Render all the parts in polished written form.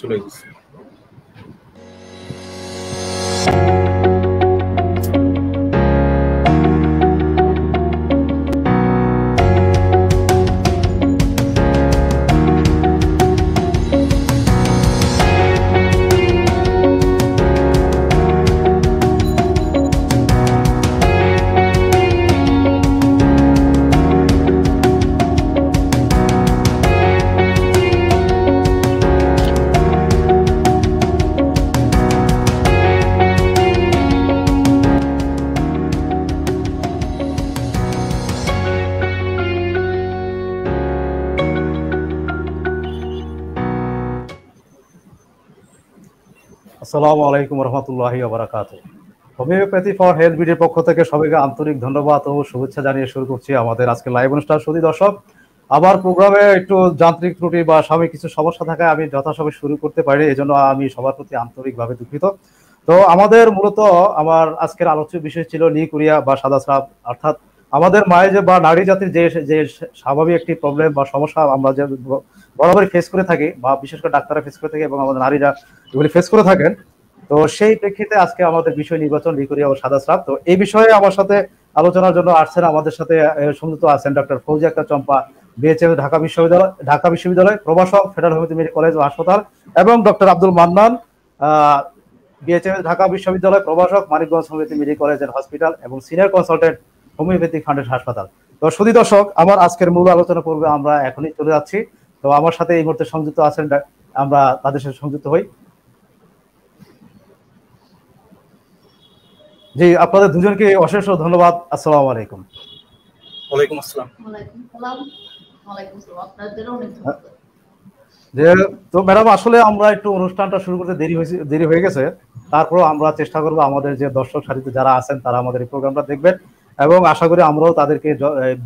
চলে গেছে। আসসালামু আলাইকুম রহমতুল্লাহি ওয়া বারাকাতুহু। হোমিওপ্যাথি ফর হেলথ বিডির পক্ষ থেকে সবাইকে আন্তরিক ধন্যবাদ ও শুভেচ্ছা জানিয়ে শুরু করছি আমাদের আজকে লাইভ অনুষ্ঠান। সুধী দর্শক, আমার প্রোগ্রামে একটু যান্ত্রিক ত্রুটি বা সাময়িক কিছু সমস্যা থাকায় আমি যথাসময়ে শুরু করতে পারি, এজন্য আমি সবার প্রতি আন্তরিকভাবে দুঃখিত। তো আমাদের মূলত আমার আজকের আলোচ্য বিষয় ছিল নিউকোরিয়া বা সাদা স্রাব, অর্থাৎ আমাদের মায়ের যে বা নারী জাতির যে স্বাভাবিক একটি প্রবলেম বা সমস্যা আমরা যে বরাবরই ফেস করে থাকি বা বিশেষ করে ডাক্তাররা ফেস করে থাকে এবং আমাদের নারীরা এগুলি ফেস করে থাকেন। তো সেই প্রেক্ষিতে আজকে আমাদের বিষয় নির্বাচন নিউকোরিয়া ও সাদা স্রাব। তো এই বিষয়ে আমার সাথে আলোচনার জন্য আসছেন, আমাদের সাথে সংযুক্ত আছেন ডক্টর ফৌজিয়া আক্তার চম্পা, বিএচএম ঢাকা বিশ্ববিদ্যালয় প্রভাষক, ফেডারেল হোমিওপ্যাথি মেডিকেল কলেজ ও হাসপাতাল, এবং ডক্টর আব্দুল মান্নান, বিএচএম ঢাকা বিশ্ববিদ্যালয় প্রভাষক, Manikganj homeopathy medical college and hospital এবং সিনিয়র কনসালটেন্ট হোমিওপ্যাথিক ফাউন্ডেশন হাসপাতাল। তো সুধী দর্শক, আমার আজকের মূল আলোচনা পর্বে আমরা এখনই চলে যাচ্ছি। তো আমার সাথে এই মুহূর্তে সংযুক্ত আছেন, আমরা তাদের সাথে সংযুক্ত হই। জি, আপনাদের দুজনকে অশেষ ধন্যবাদ। আসসালামু আলাইকুম। ওয়ালাইকুম আসসালাম। তো ম্যাডাম, আসলে আমরা একটু অনুষ্ঠানটা শুরু করতে দেরি হয়ে গেছে, তারপর আমরা চেষ্টা করবো আমাদের যে দর্শক সারিতে যারা আছেন তারা আমাদের এই প্রোগ্রামটা দেখবেন এবং আশা করি আমরাও তাদেরকে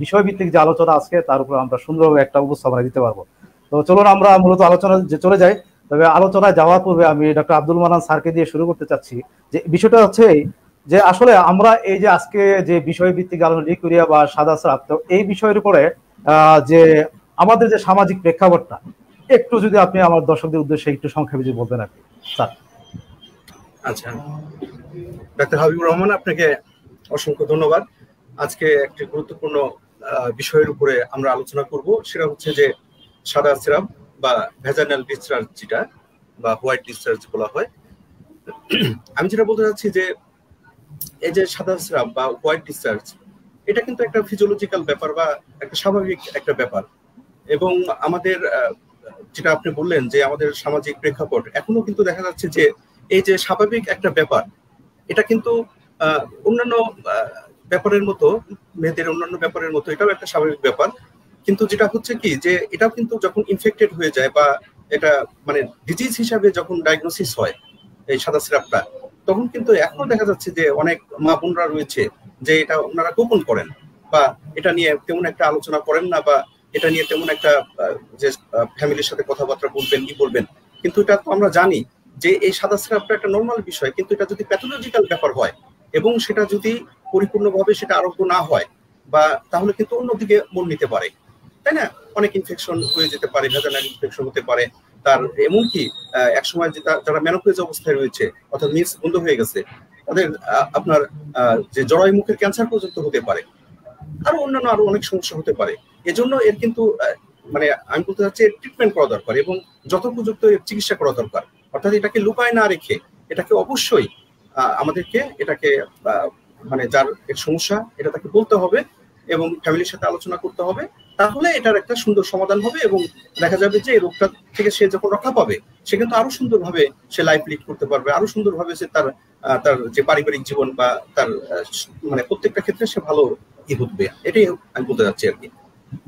বিষয়ভিত্তিক যে আলোচনা আজকে তার উপর আমরা সুন্দরভাবে একটা উপস্থাপনা দিতে পারবো। তো চলুন আমরা মূলত আলোচনা চলে যাই। তবে আলোচনায় যাওয়ার পূর্বে আমি ডক্টর আব্দুল মান্নান স্যারকে দিয়ে শুরু করতে চাচ্ছি। যে বিষয়টা হচ্ছে যে আসলে আমরা এই যে আজকে যে বিষয়ভিত্তিক আলোচনা নিউকোরিয়া বা সাদা স্রাব, তো এই বিষয়ের উপরে যে আমাদের যে সামাজিক প্রেক্ষাপটটা একটু যদি আপনি আমার দর্শকদের উদ্দেশ্যে একটু সংক্ষেপে যদি বলতেন আর কি স্যার। আচ্ছা, ডাক্তার হাবিবুর রহমান, আপনাকে অসংখ্য ধন্যবাদ। আজকে একটি গুরুত্বপূর্ণ বিষয়ের উপরে আমরা আলোচনা করব, সেটা হচ্ছে যে সাদা স্রাব বা ভ্যাজাইনাল ডিসচার্জ, যেটা বা হোয়াইট ডিসচার্জ বলা হয়। আমি যেটা বলতে চাচ্ছি যে এই যে সাদা স্রাব বা হোয়াইট ডিসচার্জ, এটা কিন্তু একটা ফিজিওলজিক্যাল ব্যাপার বা একটা স্বাভাবিক একটা ব্যাপার। এবং আমাদের যেটা আপনি বললেন যে আমাদের সামাজিক প্রেক্ষাপট, এখনো কিন্তু দেখা যাচ্ছে যে এই যে স্বাভাবিক একটা ব্যাপার, এটা কিন্তু অন্যান্য ব্যাপারের মতো, মেয়েদের অন্যান্য ব্যাপারের মতো এটাও একটা স্বাভাবিক ব্যাপার। কিন্তু যেটা হচ্ছে কি যে এটাও কিন্তু যখন ইনফেক্টেড হয়ে যায় বা এটা মানে ডিজিজ হিসাবে যখন ডায়াগনোসিস হয় এই সাদা স্রাবটা, তখন কিন্তু এখনো দেখা যাচ্ছে যে অনেক মা বোনরা রয়েছে যে এটা ওনারা গোপন করেন বা এটা নিয়ে তেমন একটা আলোচনা করেন না, বা এটা নিয়ে তেমন একটা যে ফ্যামিলির সাথে কথাবার্তা বলবেন কি বলবেন। কিন্তু এটা তো আমরা জানি যে এই সাদা স্রাবটা একটা নর্মাল বিষয়, কিন্তু এটা যদি প্যাথোলজিক্যাল ব্যাপার হয় এবং সেটা যদি পরিপূর্ণভাবে সেটা আরোগ্য না হয় বা তাহলে কিন্তু অন্যদিকে মন নিতে পারে, তাই না? অনেক ইনফেকশন হয়ে যেতে পারে, ভ্যাজাইনাল ইনফেকশন হতে পারে তার। এমনকি একসময় যারা মেনোপজ অবস্থায় রয়েছে, অর্থাৎ মিলস বন্ধ হয়ে গেছে, তাদের আপনার যে জরায়ু মুখের ক্যান্সার পর্যন্ত হতে পারে, আরো অন্যান্য আরো অনেক সমস্যা হতে পারে। এজন্য এর কিন্তু মানে আমি বলতে চাচ্ছি ট্রিটমেন্ট করা দরকার এবং যথোপযুক্ত চিকিৎসা করা দরকার। অর্থাৎ এটাকে লুকায় না রেখে এটাকে অবশ্যই আমাদেরকে এটাকে মানে যার এর সমস্যা এটা তাকে বলতে হবে এবং ফ্যামিলির সাথে আলোচনা করতে হবে, তাহলে এটার একটা সুন্দর সমাধান হবে এবং দেখা যাবে যে এই রোগটা থেকে সে যখন রক্ষা পাবে সে কিন্তু আরো সুন্দরভাবে সে লাইফ লিড করতে পারবে, আরো সুন্দরভাবে সে তার যে পারিবারিক জীবন বা তার মানে প্রত্যেকটা ক্ষেত্রে সে ভালো ঘটবে। এটাই আমি বলতে চাচ্ছি আর কি।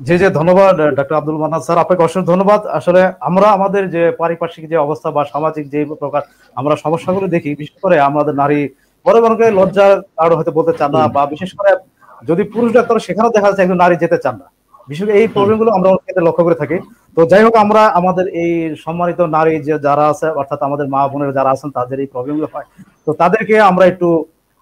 জি জি, ধন্যবাদ ডক্টর আব্দুল মান্নান স্যার, আপনাকে অসংখ্য ধন্যবাদ। আসলে আমরা আমাদের যে পারিপার্শ্বিক যে অবস্থা বা সামাজিক যে প্রকার আমরা সমস্যাগুলো দেখি, বিশেষ করে আমাদের নারী বড় বড়কে লজ্জার কারণে হয়তো বলতে চান না, বা বিশেষ করে যদি পুরুষ ডাক্তার সেখানেও দেখা যাচ্ছে একজন নারী যেতে চান না। বিশেষ করে এই প্রবলেমগুলো আমরা ক্ষেত্রে লক্ষ্য করে থাকি। তো যাই হোক, আমরা আমাদের এই সম্মানিত নারী যে যারা আছে, অর্থাৎ আমাদের মা বোনেরা যারা আছেন, তাদের এই প্রবলেমগুলো হয়, তো তাদেরকে আমরা একটু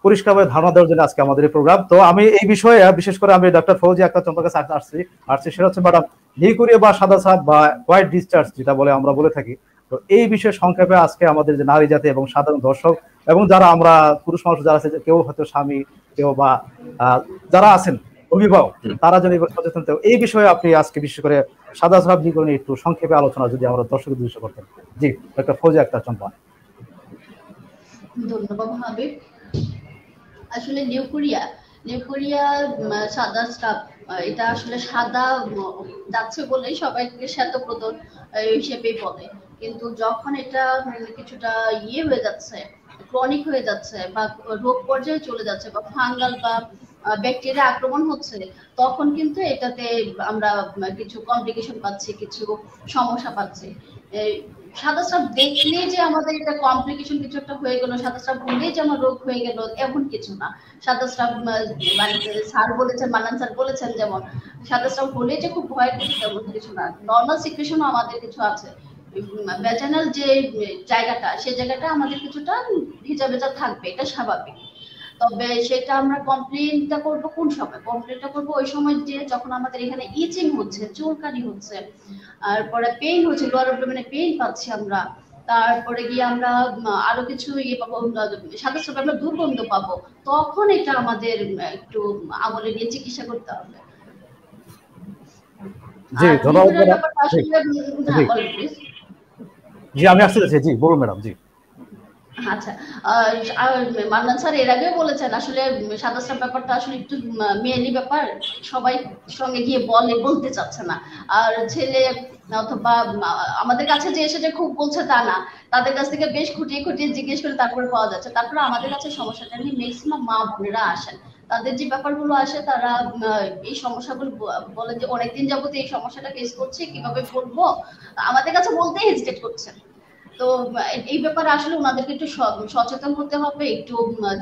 পরিষ্কারভাবে ধারণা দেওয়ার জন্য আজকে আমাদের এই প্রোগ্রাম। তো আমি এই বিষয়ে বিশেষ করে আমি ডক্টর ফৌজিয়া আক্তার চম্পার কাছে আসছি সেটা হচ্ছে ম্যাডাম নিউকোরিয়া বা সাদা সাপ বা হোয়াইট ডিসচার্জ যেটা বলে আমরা বলে থাকি। তো এই বিষয়ে সংক্ষেপে আজকে আমাদের যে নারী জাতি এবং সাধারণ দর্শক এবং যারা আমরা পুরুষ মানুষ যারা আছে, কেউ হয়তো স্বামী, কেউ বা যারা আছেন অভিভাবক, তারা যেন এবার সচেতন। এই বিষয়ে আপনি আজকে বিশেষ করে সাদা সাপ নিয়ে একটু সংক্ষেপে আলোচনা যদি আমরা দর্শক উদ্দেশ্য করতেন। জি, ডক্টর ফৌজিয়া আক্তার চম্পা। ধন্যবাদ হাবিব। আসলে নিউকোরিয়া সাদা স্রাব, এটা আসলে সাদা যাচ্ছে বলে সবাইকে শ্বেতপ্রদন হিসেবেই বলে, কিন্তু যখন এটা কিছুটা হয়ে যাচ্ছে, ক্রনিক হয়ে যাচ্ছে বা রোগ পর্যায়ে চলে যাচ্ছে বা ফাঙ্গাল বা ব্যাকটেরিয়া আক্রমণ হচ্ছে, তখন কিন্তু এটাতে আমরা কিছু কমপ্লিকেশন পাচ্ছি, কিছু সমস্যা পাচ্ছি। সাদা স্রাব দেখলে যে আমাদের এটা কমপ্লিকেশন কিছু একটা হয়ে গেল, সাদা স্রাব হলেই যে আমার রোগ হয়ে গেল, এমন কিছু না। সাদা স্রাব মানে স্যার বলেছেন, মান্নান স্যার বলেছেন যেমন সাদা স্রাব হলে যে খুব ভয়ের কিছু তেমন কিছু না। নর্মাল সিক্রেশনও আমাদের কিছু আছে, ভ্যাজানাল যে জায়গাটা, সেই জায়গাটা আমাদের কিছুটা ভেজা ভেজা থাকবে, এটা স্বাভাবিক। তবে সেটা আমরা কমপ্লেনটা করব কোন সময়? কমপ্লেনটা করব ওই সময় যে যখন আমাদের এখানে ইচিং হচ্ছে, চুলকানি হচ্ছে, তারপরে পেইন হচ্ছে, লোয়ার অ্যাবডোমেনে পেইন পাচ্ছি আমরা, তারপরে গিয়ে আমরা আরো কিছু পাবো, সাদা স্রাব আমরা দুর্গন্ধ পাবো, তখন এটা আমাদের একটু আমলে নিয়ে চিকিৎসা করতে হবে। জি, ধন্যবাদ ম্যাডাম। জি, আমি আসতে চাচ্ছি। জি, বলুন ম্যাডাম। জি, আচ্ছা, মান্নান স্যার এর আগেও বলেছেন আসলে সাদা স্রাব ব্যাপারটা আসলে একটু মেয়েলি ব্যাপার, সবাই সঙ্গে গিয়ে বলতে চাচ্ছে না। আর ছেলে অথবা আমাদের কাছে যে এসে যে খুব বলছে তা না, তাদের কাছ থেকে বেশ খুঁটিয়ে খুঁটিয়ে জিজ্ঞেস করে তারপরে পাওয়া যাচ্ছে। তারপরে আমাদের কাছে সমস্যাটা নিয়ে ম্যাক্সিমাম মা বোনেরা আসেন, তাদের যে ব্যাপারগুলো আসে, তারা এই সমস্যাগুলো বলে যে অনেকদিন যাবত এই সমস্যাটা ফেস করছে, কিভাবে বলবো, আমাদের কাছে বলতেই হেজিটেট করছেন। তো এই ব্যাপারে আসলে ওনাদেরকে একটু সচেতন হতে হবে, একটু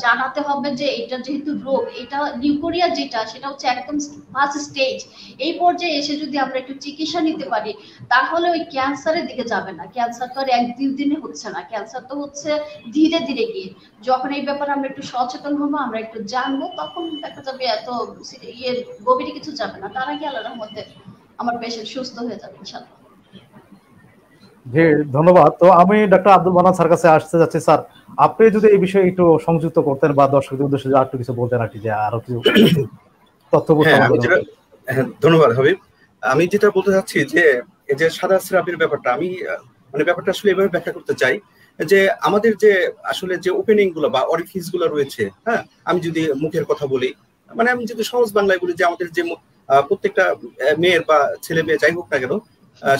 জানাতে হবে যে এটা যেহেতু রোগ, এটা নিউকোরিয়া যেটা, সেটা হচ্ছে একদম ফার্স্ট স্টেজ। এই পর্যায়ে এসে যদি আমরা একটু চিকিৎসা নিতে পারি, তাহলে ওই ক্যান্সারের দিকে যাবে না। ক্যান্সার তো আর এক দিনে হচ্ছে না, ক্যান্সার তো হচ্ছে ধীরে ধীরে গিয়ে। যখন এই ব্যাপারে আমরা একটু সচেতন হবো, আমরা একটু জানবো, তখন দেখা যাবে এত গভীরে কিছু যাবে না। তার আগে আল্লাহর রহমতে আমার পেশেন্ট সুস্থ হয়ে যাবে ইনশাআল্লাহ। জি, ধন্যবাদ। তো আমি ডক্টর আব্দুল মান্নান স্যার কাছে আসতে যাচ্ছি। স্যার, আপনি যদি এই বিষয়ে একটু সংযুক্ত করতেন বা দর্শকদের উদ্দেশ্যে আর একটু কিছু বলতেন আর কি, যে আরো কিছু তথ্য। ধন্যবাদ হাবিব। আমি যেটা বলতে চাচ্ছি যে এই যে সাদা স্রাবের ব্যাপারটা, আমি মানে ব্যাপারটা আসলে এভাবে ব্যাখ্যা করতে চাই যে আমাদের যে আসলে যে ওপেনিং গুলো বা অরিফিস গুলো রয়েছে, হ্যাঁ, আমি যদি মুখের কথা বলি, মানে আমি যদি সহজ বাংলায় বলি যে আমাদের যে প্রত্যেকটা মেয়ের বা ছেলে মেয়ে যাই হোক না কেন,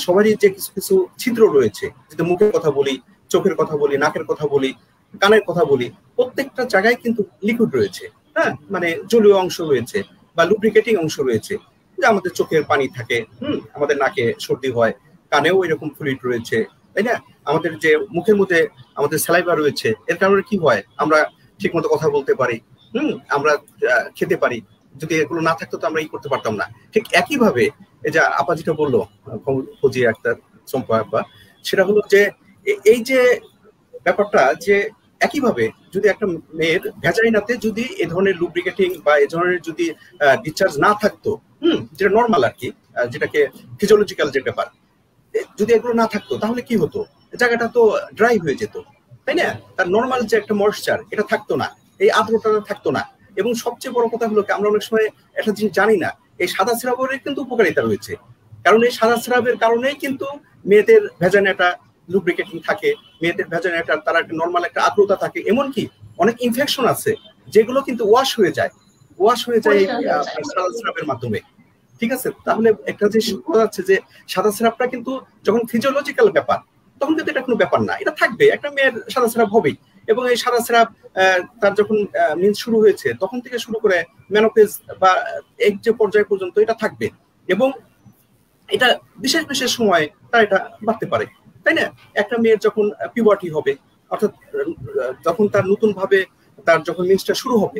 সবারই যে কিছু কিছু ছিদ্র রয়েছে, যদি মুখের কথা বলি, চোখের কথা বলি, নাকের কথা বলি, কানের কথা বলি, প্রত্যেকটা জায়গায় কিন্তু লিকুইড রয়েছে, হ্যাঁ, মানে জলীয় অংশ রয়েছে বা লুব্রিকেটিং অংশ রয়েছে। যে আমাদের চোখের পানি থাকে, আমাদের নাকে সর্দি হয়, কানেও এরকম ফ্লুইড রয়েছে, তাই না? আমাদের যে মুখের মধ্যে আমাদের স্যালাইভা রয়েছে, এর কারণে কি হয়, আমরা ঠিক মতো কথা বলতে পারি, আমরা খেতে পারি। যদি এগুলো না থাকতো তো আমরা করতে পারতাম না। ঠিক একইভাবে এই যে আপা যেটা বললো, ফৌজিয়া আক্তার চম্পা আপা, সেটা হলো যে এই যে ব্যাপারটা, যে একইভাবে যদি একটা মেয়ের ভ্যাজাইনাতে যদি এ ধরনের লুব্রিকেটিং বা এ ধরনের যদি ডিসচার্জ না থাকতো, যেটা নর্মাল আর কি, যেটাকে ফিজিওলজিক্যাল যে ব্যাপার, যদি এগুলো না থাকতো তাহলে কি হতো, জায়গাটা তো ড্রাই হয়ে যেত, তাই না? তার নর্মাল যে একটা ময়েশ্চার, এটা থাকতো না, এই আর্দ্রতা থাকতো না। এবং সবচেয়ে বড় কথা হলো আমরা অনেক সময় একটা জিনিস জানি না, এই সাদা স্রাবের কিন্তু উপকারিতা রয়েছে। কারণ এই সাদা স্রাবের কারণেই কিন্তু মেয়েদের ভ্যাজাইনাটা লুব্রিকেটিং থাকে, মেয়েদের ভ্যাজাইনাটা তার একটা নর্মাল একটা আর্দ্রতা থাকে। এমনকি অনেক ইনফেকশন আছে যেগুলো কিন্তু ওয়াশ হয়ে যায় সাদা স্রাবের মাধ্যমে। ঠিক আছে, তাহলে একটা জিনিস বোঝা যাচ্ছে যে সাদা স্রাবটা কিন্তু যখন ফিজিওলজিক্যাল ব্যাপার, তখন কিন্তু এটা কোনো ব্যাপার না, এটা থাকবে, একটা মেয়ের সাদা স্রাব হবেই। এবং এই সাদা স্রাব তার যখন মিন্স শুরু হয়েছে তখন থেকে শুরু করে মেনোপেজ বা এক যে পর্যায় পর্যন্ত এটা থাকবে, এবং এটা বিশেষ বিশেষ সময় তার এটা বাড়তে পারে, তাই না? একটা মেয়ের যখন পিউবার্টি হবে, অর্থাৎ যখন তার নতুন ভাবে তার যখন মিন্সটা শুরু হবে,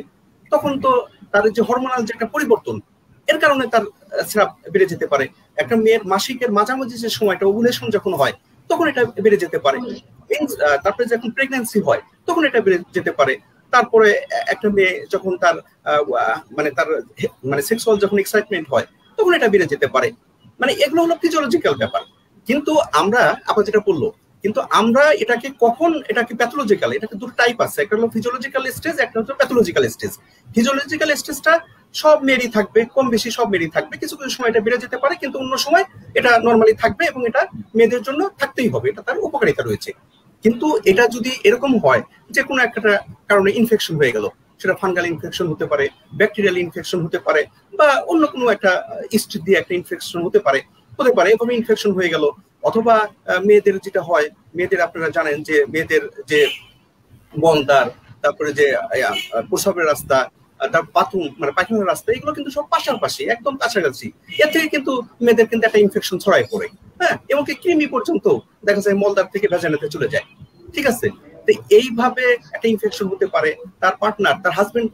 তখন তো তার যে হরমোনাল যে একটা পরিবর্তন, এর কারণে তার স্রাব বেড়ে যেতে পারে। একটা মেয়ের মাসিকের মাঝামাঝি যে সময়টা ওভুলেশন যখন হয় তখন এটা বেড়ে যেতে পারে। তারপরে যখন প্রেগন্যান্সি হয় তখন এটা বেড়ে যেতে পারে। তারপরে একটা মেয়ে যখন তার মানে সেক্সুয়াল যখন এক্সাইটমেন্ট হয় তখন এটা বেড়ে যেতে পারে। মানে এগুলো হলো ফিজিওলজিক্যাল ব্যাপার। কিন্তু আমরা আবার যেটা বললো, কিন্তু আমরা এটাকে কখন এটাকে প্যাথোলজিক্যাল, এটাকে দুটো টাইপ আছে, একটা হলো ফিজিওলজিক্যাল স্টেজ, একটা হচ্ছে প্যাথোলজিক্যাল স্টেজ। ফিজিওলজিক্যাল স্টেজটা সব মেয়েরই থাকবে, কম বেশি সব মেয়েরই থাকবে, কিছু কিছু সময় এটা বেড়ে যেতে পারে, কিন্তু অন্য সময় এটা নর্মালি থাকবে এবং এটা মেয়েদের জন্য থাকতেই হবে, এটা তার উপকারিতা রয়েছে। কিন্তু এটা যদি এরকম হয় যে কোনো একটা কারণে ইনফেকশন হয়ে গেল, সেটা ফাঙ্গাল ইনফেকশন হতে পারে, ব্যাকটেরিয়াল ইনফেকশন হতে পারে, বা অন্য কোনো একটা ইস্ট দিয়ে একটা ইনফেকশন হতে পারে, এভাবে ইনফেকশন হয়ে গেল। অথবা মেয়েদের যেটা হয়, মেয়েদের আপনারা জানেন যে মেয়েদের যে মলদ্বার, তারপরে যে প্রস্রাবের রাস্তা, তার বাথরুম মানে পায়খানার রাস্তা, এগুলো কিন্তু সব পাশাপাশি, একদম কাছাকাছি। এর থেকে কিন্তু মেয়েদের কিন্তু একটা ইনফেকশন ছড়ায় পড়ে, হ্যাঁ, এবং কৃমি পর্যন্ত দেখা যায় মলদ্বার থেকে ভ্যাজাইনাতে চলে যায়। ঠিক আছে, তো এইভাবে একটা ইনফেকশন হতে পারে। তার পার্টনার, তার হাজবেন্ড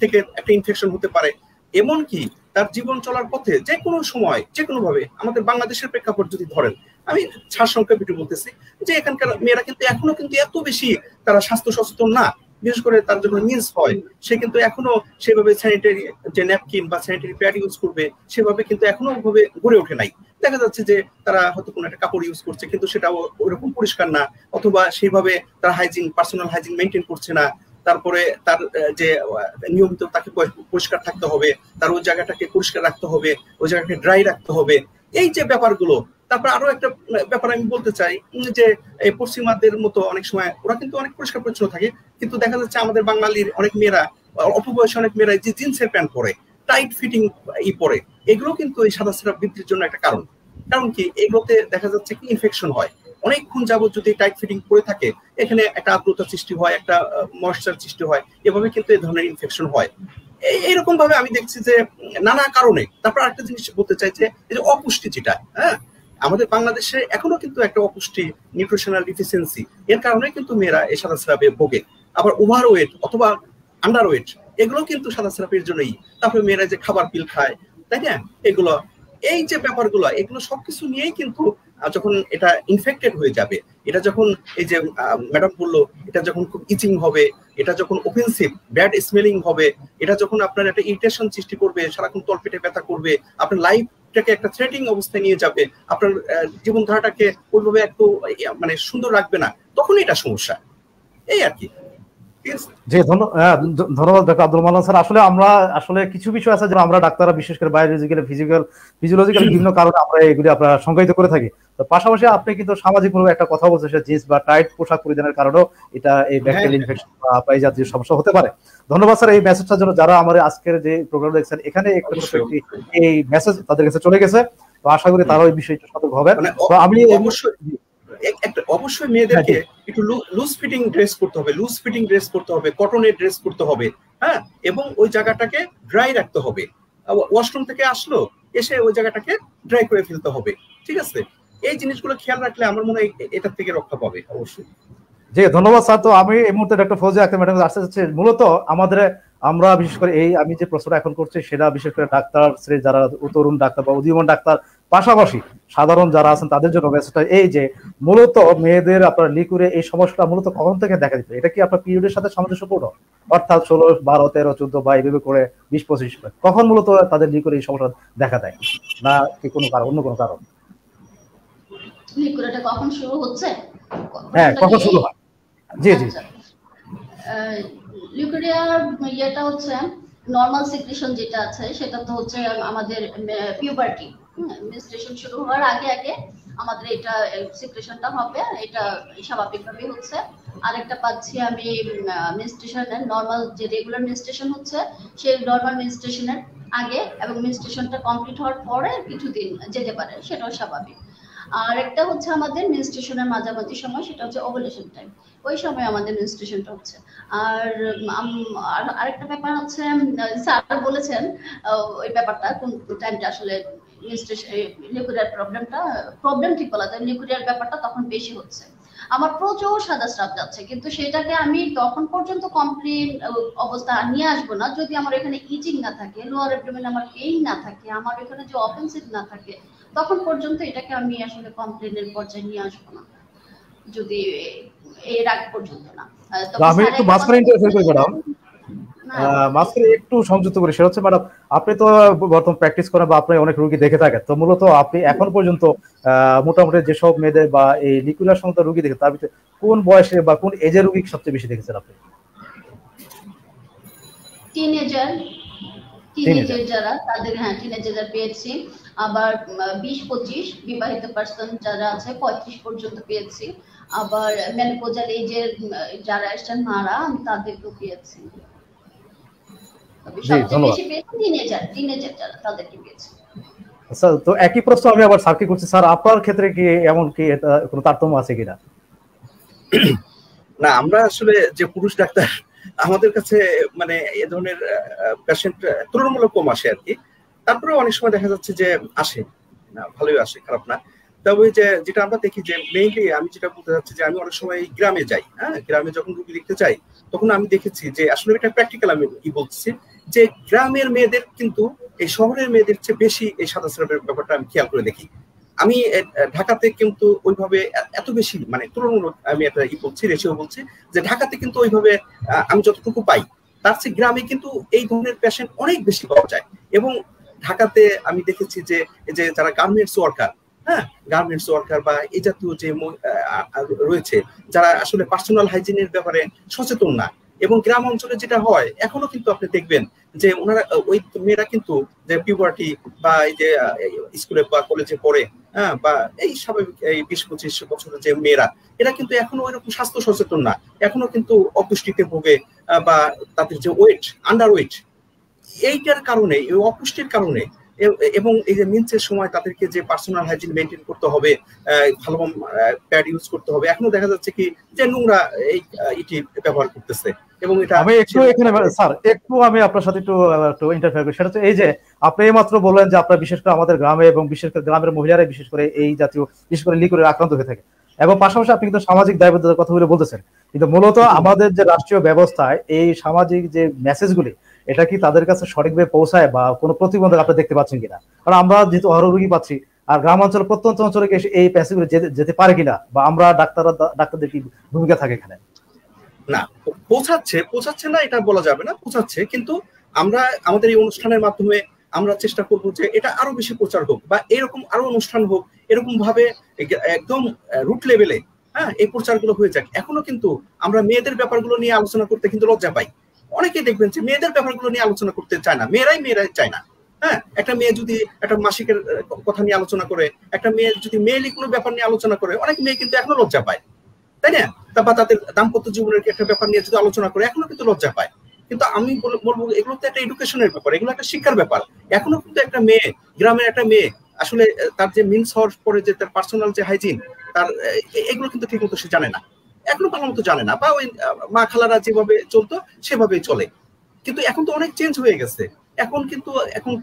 থেকে একটা ইনফেকশন হতে পারে। এমনকি তার জীবন চলার পথে যে কোনো সময় যে কোনো ভাবে, আমাদের বাংলাদেশের প্রেক্ষাপট যদি ধরেন, আমি সারসংক্ষেপে একটু বলতেছি যে এখানকার মেয়েরা কিন্তু এখনো কিন্তু এত বেশি তারা স্বাস্থ্য সচেতন না। বিশেষ করে তার যখন মিন্স হয়, সে কিন্তু এখনো সেভাবে স্যানিটারি যে ন্যাপকিন বা স্যানিটারি প্যাড ইউজ করবে, সেভাবে কিন্তু এখনো ওইভাবে গড়ে ওঠে নাই। দেখা যাচ্ছে যে তারা হয়তো কোনো একটা কাপড় ইউজ করছে কিন্তু সেটাও ওইরকম পরিষ্কার না, অথবা সেইভাবে তার হাইজিন, পার্সোনাল হাইজিন মেনটেন করছে না। তারপরে তার যে নিয়মিত তাকে পরিষ্কার থাকতে হবে, তার ওই জায়গাটাকে পরিষ্কার রাখতে হবে, ওই জায়গাটাকে ড্রাই রাখতে হবে, এই যে ব্যাপারগুলো। তারপর আরো একটা ব্যাপার আমি বলতে চাই যে এই পশ্চিমাদের মতো অনেক সময় ওরা কিন্তু অনেক পরিষ্কার পরিচ্ছন্ন থাকে, কিন্তু দেখা যাচ্ছে আমাদের বাঙালির অনেক মেয়েরা, অল্প বয়সে অনেক মেয়েরা যে জিন্সের প্যান্ট পরে, টাইট ফিটিং পরে, এগুলো কিন্তু এই সাদা স্রাব বৃদ্ধির জন্য একটা কারণ। কারণ কি, এগুলোতে দেখা যাচ্ছে কি ইনফেকশন হয়। অনেকক্ষণ যাবত যদি টাইট ফিটিং পরে থাকে, এখানে একটা আর্দ্রতা সৃষ্টি হয়, একটা ময়েশ্চার সৃষ্টি হয়, এভাবে কিন্তু এই ধরনের ইনফেকশন হয়। এইরকম ভাবে আমি দেখছি যে নানা কারণে। তারপর আরেকটা জিনিস বলতে চাই যে এই যে অপুষ্টি, যেটা হ্যাঁ আমাদের বাংলাদেশে এখনো কিন্তু একটা অপুষ্টি, নিউট্রিশনাল ডিফিসিয়েন্সি, এর কারণে কিন্তু মেয়েরা এই সাদা স্রাবে ভোগে। আবার ওভারওয়েট অথবা আন্ডারওয়েট, এগুলো কিন্তু সাদা স্রাবের জন্যই। তারপরে মেয়েরা যে খাবার পিল খায়, তাই না, এগুলো, এই যে ব্যাপারগুলো, এগুলো সবকিছু নিয়েই কিন্তু যখন এটা ইনফেক্টেড হয়ে যাবে, এটা যখন এই যে ম্যাডাম বললো, এটা যখন খুব ইচিং হবে, এটা যখন অফেন্সিভ ব্যাড স্মেলিং হবে, এটা যখন আপনার একটা ইরিটেশন সৃষ্টি করবে, সারাক্ষণ তলপেটে ব্যথা করবে, আপনার লাইফটাকে একটা থ্রেটিং অবস্থায় নিয়ে যাবে, আপনার জীবনধারাটাকে ওইভাবে একটু মানে সুন্দর রাখবে না, তখন এটা সমস্যা। এই আর কি। জি, ধন্যবাদ ডক্টর আব্দুল মান্নান স্যার। আসলে আমরা আসলে কিছু বিষয় আছে যেটা আমরা ডাক্তাররা বিশেষ করে বায়োলজিক্যাল, ফিজিওলজিক্যাল বিভিন্ন কারণে আমরা এগুলি আপনারা সংজ্ঞায়িত করে থাকি। তো পাশাপাশি আপনি কিন্তু সামাজিকভাবে একটা কথা বলছেন, সেটা জিন্স বা টাইট পোশাক পরিধানের কারণেও এটা এই ব্যাকটেরিয়াল ইনফেকশন বা এই জাতীয় সমস্যা হতে পারে। ধন্যবাদ স্যার এই মেসেজটার জন্য। যারা আমাদের আজকের যে প্রোগ্রাম দেখছেন, এখানে একটু এই মেসেজ তাদের কাছে চলে গেছে, তো আশা করি তারা ওই বিষয়টা সতর্ক হবেন। তো আমি অবশ্যই মেয়েদেরকে একটু লুজ ফিটিং ড্রেস করতে হবে, লুজ ফিটিং ড্রেস করতে হবে, কটনের ড্রেস করতে হবে, হ্যাঁ, এবং ওই জায়গাটাকে ড্রাই রাখতে হবে। ওয়াশরুম থেকে আসলো, এসে ওই জায়গাটাকে ড্রাই করে ফেলতে হবে। ঠিক আছে, এই জিনিসগুলো খেয়াল রাখলে আমার মনে হয় এটা থেকে রক্ষা পাবে অবশ্যই। জি, ধন্যবাদ স্যার। তো আমি এই মুহূর্তে ডক্টর ফৌজিয়া আক্তার ম্যাডাম আসতে চাচ্ছি। মূলত আমরা বিশেষ করে আমি যে প্রশ্নটা এখন করছি, সেটা বিশেষ করে ডাক্তার শ্রেণীর যারা তরুণ ডাক্তার বা উদীয়মান ডাক্তার, পাশাপাশি সাধারণ যারা আছেন তাদের জন্য মেসেজটা এই যে মূলত মেয়েদের আপনার লিকুরে এই সমস্যাটা মূলত কখন থেকে দেখা দিত? এটা কি আপনার পিরিয়ডের সাথে সামঞ্জস্যপূর্ণ? অর্থাৎ 16, 12, 13, 14 বা এইভাবে করে 20, 25 কখন মূলত তাদের লিকুরে এই সমস্যা দেখা দেয়, না কি কোনো কারণ, অন্য কোনো কারণ? লিকুরিয়াটা কখন শুরু হচ্ছে? হ্যাঁ, কখন শুরু হয়? জি জি। লিকুরিয়ার ইয়েটা হচ্ছে নরমাল সিক্রেশন যেটা আছে, সেটা তো হচ্ছে আমাদের পিউবার্টি, মেনস্ট্রুয়েশন শুরু হওয়ার আগে আগে আমাদের এটা সিক্রেশনটা হবে, এটা স্বাভাবিকভাবেই হচ্ছে। আরেকটা পাচ্ছি আমি মেনস্ট্রুয়েশনের নরমাল যে রেগুলার মেনস্ট্রুয়েশন হচ্ছে, সেই নরমাল মেনস্ট্রুয়েশনের আগে এবং মেনস্ট্রুয়েশনটা কমপ্লিট হওয়ার পরে কিছুদিন যেতে পারে, সেটাও স্বাভাবিক। আর একটা হচ্ছে আমাদের মেনস্ট্রুয়েশনের মাঝামাঝি সময়, সেটা হচ্ছে ওভুলেশন টাইম, ওই সময় আমাদের মেনস্ট্রুয়েশনটা হচ্ছে। আর আরেকটা ব্যাপার হচ্ছে, স্যার বলেছেন ওই ব্যাপারটা কোন টাইমটা আসলে লিকুরিয়ার প্রবলেম ঠিক বলা যায়, লিকুরিয়ার ব্যাপারটা তখন বেশি হচ্ছে। আমার প্রচুর সাদা স্রাব যাচ্ছে, কিন্তু সেটাকে আমি তখন পর্যন্ত কমপ্লিট অবস্থা নিয়ে আসবো না যদি আমার এখানে ইচিং না থাকে, লোয়ার অ্যাবডোমেন আমার পেইন না থাকে, আমার এখানে যে অফেন্সিভ না থাকে, তখন পর্যন্ত এটাকে আমি আসলে কমপ্লেনের পর্যায়ে নিয়ে আসবো না, যদি এর আগ পর্যন্ত না। আমি একটু মাঝখানে ইন্টারফেয়ার করি ম্যাডাম, মাঝখানে একটু সংযুক্ত করি। সেটা হচ্ছে ম্যাডাম, আপনি তো বর্তমান প্র্যাকটিস করেন বা আপনি অনেক রোগী দেখে থাকেন, তো মূলত আপনি এখন পর্যন্ত মোটামুটি যেসব মেয়েদের বা এই লিকুলার সংক্রান্ত রোগী দেখে, তার ভিতরে কোন বয়সে বা কোন এজের রোগী সবচেয়ে বেশি দেখেছেন আপনি? টিনেজার যারা, তাদের হ্যাঁ টিনেজার পেয়েছি। আবার 20-25 বিবাহিত পার্সন যারা আছে 35 পর্যন্ত পেয়েছি। আবার মেনোপজাল এজের যারা এসছেন মারা, তাদেরকেও পেয়েছি। সবচেয়ে বেশি পেয়েছি টিনেজার যারা, তাদেরকে পেয়েছি। স্যার, তো একই প্রশ্ন আমি আবার স্যারকে করছি। স্যার, আপনার ক্ষেত্রে কি এমন কি কোনো তারতম্য আছে কিনা? না, আমরা আসলে যে পুরুষ ডাক্তার, আমাদের কাছে মানে এ ধরনের পেশেন্ট তুলনামূলক কম আসে আর কি। তারপরে অনেক সময় দেখা যাচ্ছে যে আসে, না ভালোই আসে, খারাপ না। তবে যেটা আমরা দেখি যে মেইনলি আমি যেটা বলতে চাচ্ছি যে আমি অনেক সময় গ্রামে যাই, হ্যাঁ, গ্রামে যখন রুগী দেখতে যাই তখন আমি দেখেছি যে আসলে এটা প্র্যাকটিক্যাল, আমি কি বলছি যে গ্রামের মেয়েদের কিন্তু এই শহরের মেয়েদের চেয়ে বেশি এই সাদা স্রাবের ব্যাপারটা আমি খেয়াল করে দেখি। আমি ঢাকাতে কিন্তু ওইভাবে এত বেশি মানে তুলনামূলক আমি একটা বলছি, রেশিও বলছি যে ঢাকাতে কিন্তু ওইভাবে আমি যতটুকু পাই তার চেয়ে গ্রামে কিন্তু এই ধরনের পেশেন্ট অনেক বেশি পাওয়া যায়। এবং ঢাকাতে আমি দেখেছি যে যারা গার্মেন্টস ওয়ার্কার, হ্যাঁ, গার্মেন্টস ওয়ার্কার বা এই জাতীয় যে রয়েছে, যারা আসলে পার্সোনাল হাইজিনের ব্যাপারে সচেতন না, এবং গ্রাম অঞ্চলে যেটা হয় এখনো কিন্তু আপনি দেখবেন যে ওনারা ওই মেয়েরা কিন্তু যে পিউবার্টি বা এই যে স্কুলে বা কলেজে পড়ে, হ্যাঁ, বা এই স্বাভাবিক এই 20-25 বছরের যে মেয়েরা, এরা কিন্তু এখনো ওইরকম স্বাস্থ্য সচেতন না, এখনো কিন্তু অপুষ্টিতে ভোগে বা তাদের যে ওয়েট, আন্ডার ওয়েট, এইটার কারণে, এই অপুষ্টির কারণে এবং এই যে মিন্সের সময় তাদেরকে যে পার্সোনাল হাইজিন মেনটেন করতে হবে, ভালো প্যাড ইউজ করতে হবে, এখনো দেখা যাচ্ছে কি যে নোংরা এটি ব্যবহার করতেছে। এবং এটা আমি একটু এখানে স্যার একটু আমি আপনার সাথে একটু ইন্টারফেয়ার করি। সেটা হচ্ছে এই যে আপনি এইমাত্র বললেন যে আপনার বিশেষ করে আমাদের গ্রামে এবং বিশেষ করে গ্রামের মহিলারা বিশেষ করে এই জাতীয় বিশেষ করে লিকুরের আক্রান্ত হয়ে থাকে, এবং পাশাপাশি আপনি কিন্তু সামাজিক দায়বদ্ধতার কথাগুলো বলতেছেন, কিন্তু মূলত আমাদের যে রাষ্ট্রীয় ব্যবস্থায় এই সামাজিক যে মেসেজগুলি, এটা কি তাদের কাছে সঠিকভাবে পৌঁছায় বা কোনো প্রতিবন্ধক আপনি দেখতে পাচ্ছেন কিনা? কারণ আমরা যেহেতু অহরহ রোগী পাচ্ছি, আর গ্রাম অঞ্চল প্রত্যন্ত অঞ্চলে এই মেসেজগুলো যেতে পারে কিনা, বা আমরা ডাক্তারদের কি ভূমিকা থাকে এখানে? না, পৌঁছাচ্ছে না এটা বলা যাবে না, পৌঁছাচ্ছে, কিন্তু আমরা আমাদের এই অনুষ্ঠানের মাধ্যমে আমরা চেষ্টা করব যে এটা আরো বেশি প্রচার হোক বা এরকম আরো অনুষ্ঠান হোক, এরকম ভাবে একদম রুট লেভেলে, হ্যাঁ, এই প্রচারগুলো হয়ে যাক। এখনো কিন্তু আমরা মেয়েদের ব্যাপারগুলো নিয়ে আলোচনা করতে কিন্তু লজ্জা পাই। অনেকেই দেখবেন যে মেয়েদের ব্যাপারগুলো নিয়ে আলোচনা করতে চায় না, মেয়েরাই চায় না। হ্যাঁ, একটা মেয়ে যদি একটা মাসিকের কথা নিয়ে আলোচনা করে, একটা মেয়ে যদি মেয়েলি কোনো ব্যাপার নিয়ে আলোচনা করে, অনেক মেয়ে কিন্তু এখনো লজ্জা পায়, তাই না? তারপর তাদের দাম্পত্য জীবনের একটা ব্যাপার নিয়ে যদি আলোচনা করে এখনো কিন্তু লজ্জা পায়। কিন্তু আমি বলবো এগুলো তো একটা এডুকেশনের ব্যাপার, এগুলো একটা শিক্ষার ব্যাপার। এখনো কিন্তু একটা মেয়ে, গ্রামের একটা মেয়ে আসলে তার যে মিন্স হওয়ার পরে যে তার পার্সোনাল যে হাইজিন, তার এগুলো কিন্তু ঠিক মতো সে জানে না, এখনো ভালো মতো জানে না, বা ওই মা খালারা যেভাবে চলতো সেভাবেই চলে। কিন্তু এখন তো অনেক চেঞ্জ হয়ে গেছে, এখন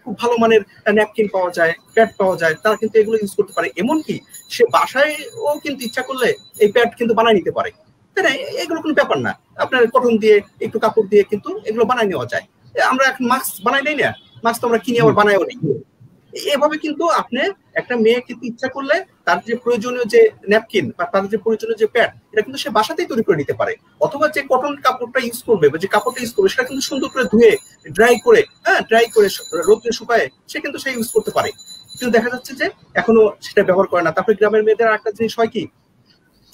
খুব ভালো মানের ন্যাপকিন পাওয়া যায়, প্যাড পাওয়া যায়, তারা কিন্তু এগুলো ইউজ করতে পারে। এমনকি সে বাসায় ও কিন্তু ইচ্ছা করলে এই প্যাড কিন্তু বানায় নিতে পারে, তাই না? এগুলো কোনো ব্যাপার না, আপনার কটন দিয়ে একটু কাপড় দিয়ে কিন্তু এগুলো বানায় নেওয়া যায়। আমরা এখন মাস্ক বানাই নেই না, মাস্ক তো আমরা কিনে আবার বানাইও নিই। এভাবে কিন্তু আপনি একটা মেয়ে কিন্তু ইচ্ছা করলে তার যে প্রয়োজনীয় যে ন্যাপকিন বা তার যে প্রয়োজনীয় যে প্যাড, এটা কিন্তু সে বাসাতেই তৈরি করে নিতে পারে। অথবা যে কটন কাপড়টা ইউজ করবে বা যে কাপড়টা ইউজ করবে, সেটা কিন্তু সুন্দর করে ধুয়ে ড্রাই করে রোদে শুকায় সে কিন্তু সে ইউজ করতে পারে। কিন্তু দেখা যাচ্ছে যে এখনো সেটা ব্যবহার করে না। তারপরে গ্রামের মেয়েদের একটা জিনিস হয় কি,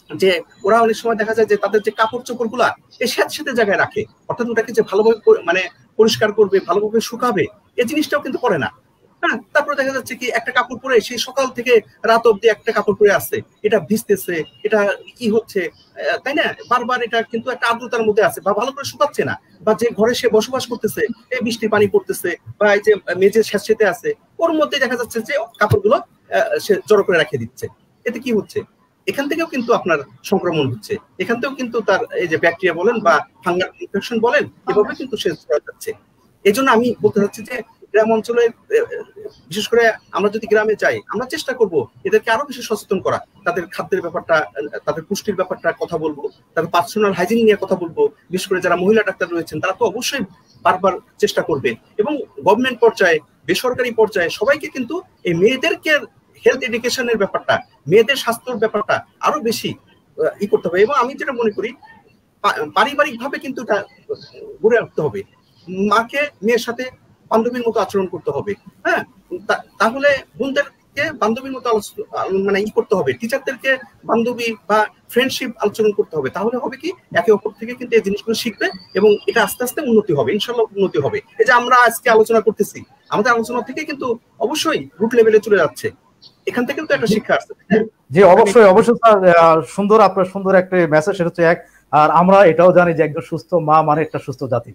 যে ওরা অনেক সময় দেখা যায় যে তাদের যে কাপড় চোপড় গুলা এই স্যাঁতস্যাঁতে জায়গায় রাখে, অর্থাৎ ওটাকে যে ভালোভাবে মানে পরিষ্কার করবে, ভালোভাবে শুকাবে, এই জিনিসটাও কিন্তু করে না। হ্যাঁ, তারপরে দেখা যাচ্ছে কি একটা কাপড় পরে সেই সকাল থেকে রাত অব্দি একটা কাপড় পরে আসছে, এটা ভিজতেছে, এটা কি হচ্ছে, তাই না? বারবার এটা কিন্তু একটা আর্দ্রতার মধ্যে আছে বা ভালো করে শুকাচ্ছে না, বা যে ঘরে সে বসবাস করতেছে এই বৃষ্টি পানি পড়তেছে বা এই যে মেঝে স্যাঁতস্যাঁতে আছে, ওর মধ্যে দেখা যাচ্ছে যে কাপড়গুলো সে জড়ো করে রেখে দিচ্ছে। এতে কি হচ্ছে, এখান থেকেও কিন্তু আপনার সংক্রমণ হচ্ছে, এখান থেকেও কিন্তু তার এই যে ব্যাকটেরিয়া বলেন বা ফাঙ্গাল ইনফেকশন বলেন, এভাবে কিন্তু সে যাচ্ছে। এই জন্য আমি বলতে চাচ্ছি যে গ্রাম অঞ্চলে বিশেষ করে আমরা যদি গ্রামে যাই, আমরা চেষ্টা করব এদেরকে আরো বেশি সচেতন করা, তাদের খাদ্যের ব্যাপারটা, তাদের পুষ্টির ব্যাপারটা কথা বলবো, তাদের পার্সোনাল হাইজিন নিয়ে কথা বলবো। বিশেষ করে যারা মহিলা ডাক্তার রয়েছেন তারা তো অবশ্যই বারবার চেষ্টা করবে, এবং গভর্নমেন্ট পর্যায়ে, বেসরকারি পর্যায়ে সবাইকে কিন্তু এই মেয়েদেরকে হেলথ এডুকেশনের ব্যাপারটা, মেয়েদের স্বাস্থ্যের ব্যাপারটা আরো বেশি করতে হবে। এবং আমি যেটা মনে করি পারিবারিক ভাবে কিন্তু এটা গড়ে রাখতে হবে। মাকে মেয়ের সাথে বান্ধবীর মতো আচরণ করতে হবে, হ্যাঁ, তাহলে বোনদেরকে বান্ধবীর মতো মানে করতে হবে, টিচারদেরকে বান্ধবী বা ফ্রেন্ডশিপ আলোচনা করতে হবে। তাহলে হবে কি একে অপর থেকে কিন্তু এই জিনিসগুলো শিখবে এবং এটা আস্তে আস্তে উন্নতি হবে, ইনশাল্লাহ উন্নতি হবে। এই যে আমরা আজকে আলোচনা করতেছি, আমাদের আলোচনা থেকে কিন্তু অবশ্যই রুট লেভেলে চলে যাচ্ছে, এখান থেকে কিন্তু একটা শিক্ষা আসছে। জি অবশ্যই অবশ্যই স্যার, সুন্দর, আপনার সুন্দর একটা মেসেজ, সেটা হচ্ছে এক। আর আমরা এটাও জানি যে একজন সুস্থ মা মানে একটা সুস্থ জাতি।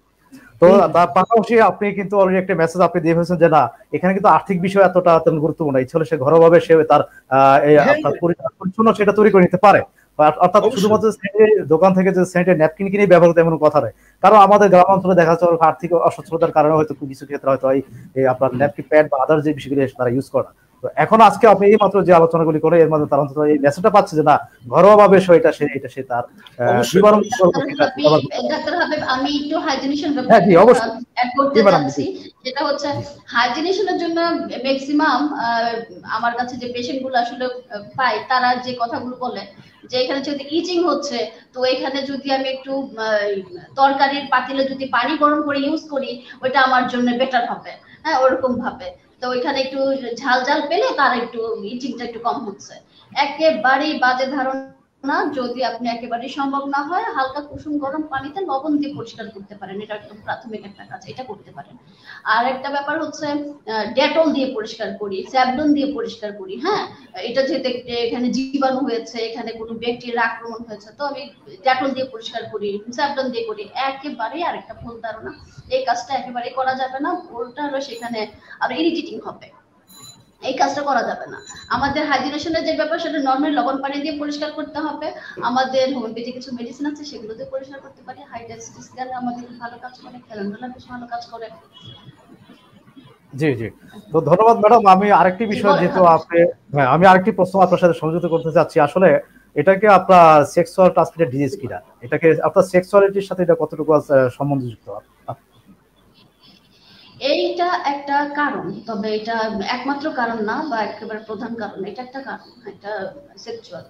তো তার পাশাপাশি আপনি কিন্তু অলরেডি একটা মেসেজ আপনি দিয়ে ফেলেছেন যে না, এখানে কিন্তু আর্থিক বিষয় এতটা তেমন গুরুত্বপূর্ণ, ইচ্ছে হলে সে ঘরোয়াভাবে সে তার আপনার পরিচ্ছন্ন সেটা তৈরি করে নিতে পারে। অর্থাৎ শুধুমাত্র দোকান থেকে যে স্যানিটারি ন্যাপকিন কিনে ব্যবহার করতে এমন কথা নয়, কারণ আমাদের গ্রাম অঞ্চলে দেখা যাচ্ছে আর্থিক অসচ্ছলতার কারণে হয়তো কিছু ক্ষেত্রে হয়তো এই আপনার ন্যাপকিন প্যাড বা আদার যে বিষয়গুলো তারা ইউজ করে। তো এখন আজকে আপনি এই মাত্র যে আলোচনাগুলি করে এর মধ্যে তার অন্তত এই মেসেজটা পাচ্ছে যে না, ঘরোয়া ভাবে এটা সে তার ডাক্তার হাবিব, আমি একটু হাইজিনেশন অ্যাড করতে চাচ্ছি। যেটা হচ্ছে হাইজিনেশনের জন্য ম্যাক্সিমাম আমার কাছে যে পেশেন্ট গুলো আসলে পাই, তারা যে কথাগুলো বলে যে এখানে যদি ইচিং হচ্ছে, তো এখানে যদি আমি একটু তরকারির পাতিলে যদি পানি গরম করে ইউজ করি, ওইটা আমার জন্য বেটার হবে, হ্যাঁ, ওরকম ভাবে। তো ওইখানে একটু ঝাল ঝাল পেলে তার একটু ইচিংটা একটু কম হচ্ছে। একেবারেই বাজে ধারণা, যদি আপনি একেবারেই সম্ভব না হয় হালকা কুসুম গরম পানিতে লবণ দিয়ে পরিষ্কার করতে পারেন, এটা একদম প্রাথমিক একটা কাজ, এটা করতে পারেন। আর একটা ব্যাপার হচ্ছে ডেটল দিয়ে পরিষ্কার করি, স্যাভলন দিয়ে পরিষ্কার করি, হ্যাঁ, এটা যেহেতু এখানে জীবাণু হয়েছে, এখানে কোনো ব্যাকটেরিয়া আক্রমণ হয়েছে, তো আমি ডেটল দিয়ে পরিষ্কার করি, স্যাভলন দিয়ে করি। একেবারেই আরেকটা ভুল ধারণা, এই কাজটা একেবারে করা যাবে না, ভুলটা হলো সেখানে আরো ইরিটেটিং হবে, এই কাজটা করা যাবে না। আমাদের হাইজিনেশনের যে ব্যাপার সেটা নরমাল লবণ পানি দিয়ে পরিষ্কার করতে হবে। আমাদের হোমিওপ্যাথি কিছু মেডিসিন আছে, সেগুলো দিয়ে পরিষ্কার করতে পারি। হাইড্রাস্টিস গেলে আমাদের ভালো কাজ করে, ক্যালেন্ডুলা বেশ ভালো কাজ করে। জি জি, তো ধন্যবাদ ম্যাডাম। আমি আরেকটি বিষয়, যেহেতু আপনি, হ্যাঁ, আমি আরেকটি প্রশ্ন আপনার সাথে সংযুক্ত করতে চাচ্ছি। আসলে এটাকে আপনার সেক্সুয়াল ট্রান্সমিটেড ডিজিজ কিনা, এটাকে আপনার সেক্সুয়ালিটির সাথে এটা কতটুকু সম্বন্ধযুক্ত? এইটা একটা কারণ, তবে এটা একমাত্র কারণ না বা একেবারে প্রধান কারণ, এটা একটা কারণ, এটা সেক্সুয়াল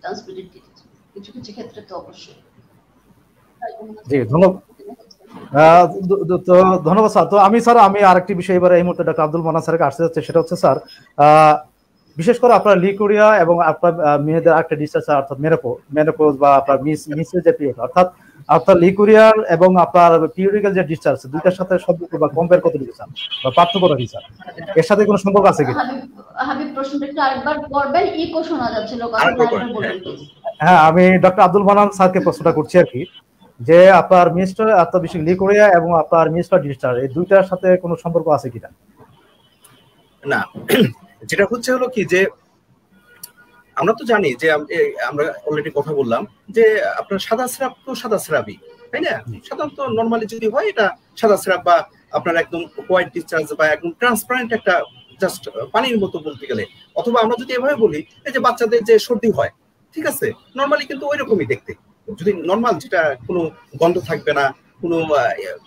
ট্রান্সমিটেড ডিজিজ কিছু কিছু ক্ষেত্রে তো অবশ্যই। জি ধন্যবাদ, ধন্যবাদ স্যার। তো আমি আরেকটি বিষয় এবারে এই মুহূর্তে ডক্টর আব্দুল মান্নান স্যারকে আসতে যাচ্ছে, সেটা হচ্ছে স্যার বিশেষ করে আপনার লিকুরিয়া এবং আপনার মেয়েদের একটা ডিসচার্জ, অর্থাৎ মেনোপজ বা আপনার মিসের যে পিরিয়ড, অর্থাৎ আপনার লিকুরিয়ার এবং আপনার পিরিয়ডিক্যাল যে ডিসচার্জ, দুইটার সাথে সম্পর্ক বা কম্পেয়ার করতে স্যার, বা পার্থক্যটা কি স্যার, এর সাথে কোনো সম্পর্ক আছে কিনা? হাবিব, প্রশ্নটা একটু আরেকবার করবেন, ইকো শোনা যাচ্ছিল, কথাটা আরেকবার বলুন প্লিজ। হ্যাঁ, আমি ডক্টর আব্দুল মান্নান স্যারকে প্রশ্নটা করছি আর কি, যে আপনার মিনিস্টার আপনার বিশেষ লিকুরিয়া এবং আপনার মিনিস্টার ডিসচার্জ, এই দুইটার সাথে কোনো সম্পর্ক আছে কিনা? না, যেটা হচ্ছে হলো কি, যে আমরা তো জানি যে আমরা অলরেডি কথা বললাম যে আপনার সাদা স্রাব তো সাদা স্রাবই, তাই না? সাধারণত নর্মালি যদি হয় এটা সাদা স্রাব বা আপনার একদম হোয়াইট ডিসচার্জ বা একদম ট্রান্সপারেন্ট একটা জাস্ট পানির মতো বলতে গেলে। অথবা আমরা যদি এভাবে বলি, এই যে বাচ্চাদের যে সর্দি হয়, ঠিক আছে, নর্মালি কিন্তু ওই রকমই দেখতে, যদি নর্মাল, যেটা কোনো গন্ধ থাকবে না, কোনো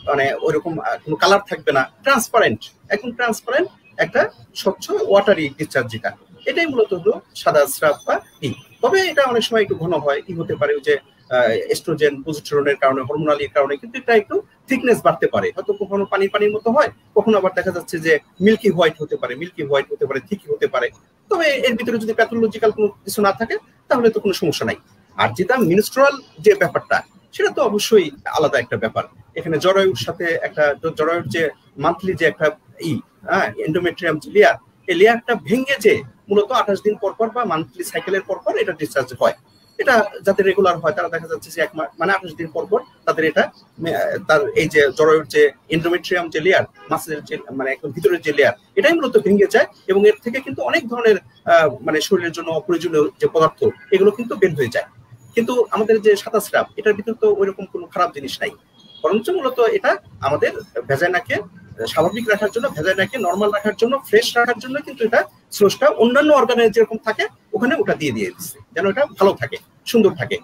মানে ওইরকম কোনো কালার থাকবে না, ট্রান্সপারেন্ট, একদম ট্রান্সপারেন্ট একটা স্বচ্ছ ওয়াটারি ডিসচার্জ, যেটা এটাই মূলত হলো সাদা স্রাব বা ই। তবে এটা অনেক সময় একটু ঘন হয়, কি হতে পারে যে এস্ট্রোজেন প্রজেস্টেরনের কারণে, হরমোনালির কারণে কিন্তু এটা একটু থিকনেস বাড়তে পারে, হয়তো কখনো পানির মতো হয়, কখনো আবার দেখা যাচ্ছে যে মিল্কি হোয়াইট হতে পারে, থিক হতে পারে। তবে এর ভিতরে যদি প্যাথোলজিক্যাল কোনো কিছু না থাকে তাহলে তো কোনো সমস্যা নাই। আর যেটা মিনস্ট্রুয়াল যে ব্যাপারটা, সেটা তো অবশ্যই আলাদা একটা ব্যাপার। এখানে জরায়ুর সাথে একটা, জরায়ুর যে মান্থলি যে একটা এন্ডোমেট্রিয়াম লেয়ার, এই লেয়ারটা ভেঙে যে মূলত 28 দিন পর পর বা মান্থলি সাইকেলের পর পর এটা ডিসচার্জ হয়। এটা যাদের রেগুলার হয় তারা দেখা যাচ্ছে যে মানে 28 দিন পর পর তাদের এটা, তার এই যে জরায়ুর যে এন্ডোমেট্রিয়াম যে লেয়ার, মাসেলের যে মানে একদম ভিতরের যে লেয়ার, এটাই মূলত ভেঙে যায় এবং এর থেকে কিন্তু অনেক ধরনের মানে শরীরের জন্য অপ্রয়োজনীয় যে পদার্থ, এগুলো কিন্তু বের হয়ে যায়। কিন্তু আমাদের যে সাদা স্রাব, এটার ভিতরে তো ওইরকম কোনো খারাপ জিনিস নাই, বরঞ্চ মূলত এটা আমাদের ভেজাইনাকে স্বাভাবিক রাখার জন্য, ভেজাইনাকে নর্মাল রাখার জন্য, ফ্রেশ রাখার জন্য কিন্তু এটা সোর্সটা অন্যান্য অর্গানে যেরকম থাকে ওখানে ওটা দিয়ে দিচ্ছে, যেন এটা ভালো থাকে, সুন্দর থাকে।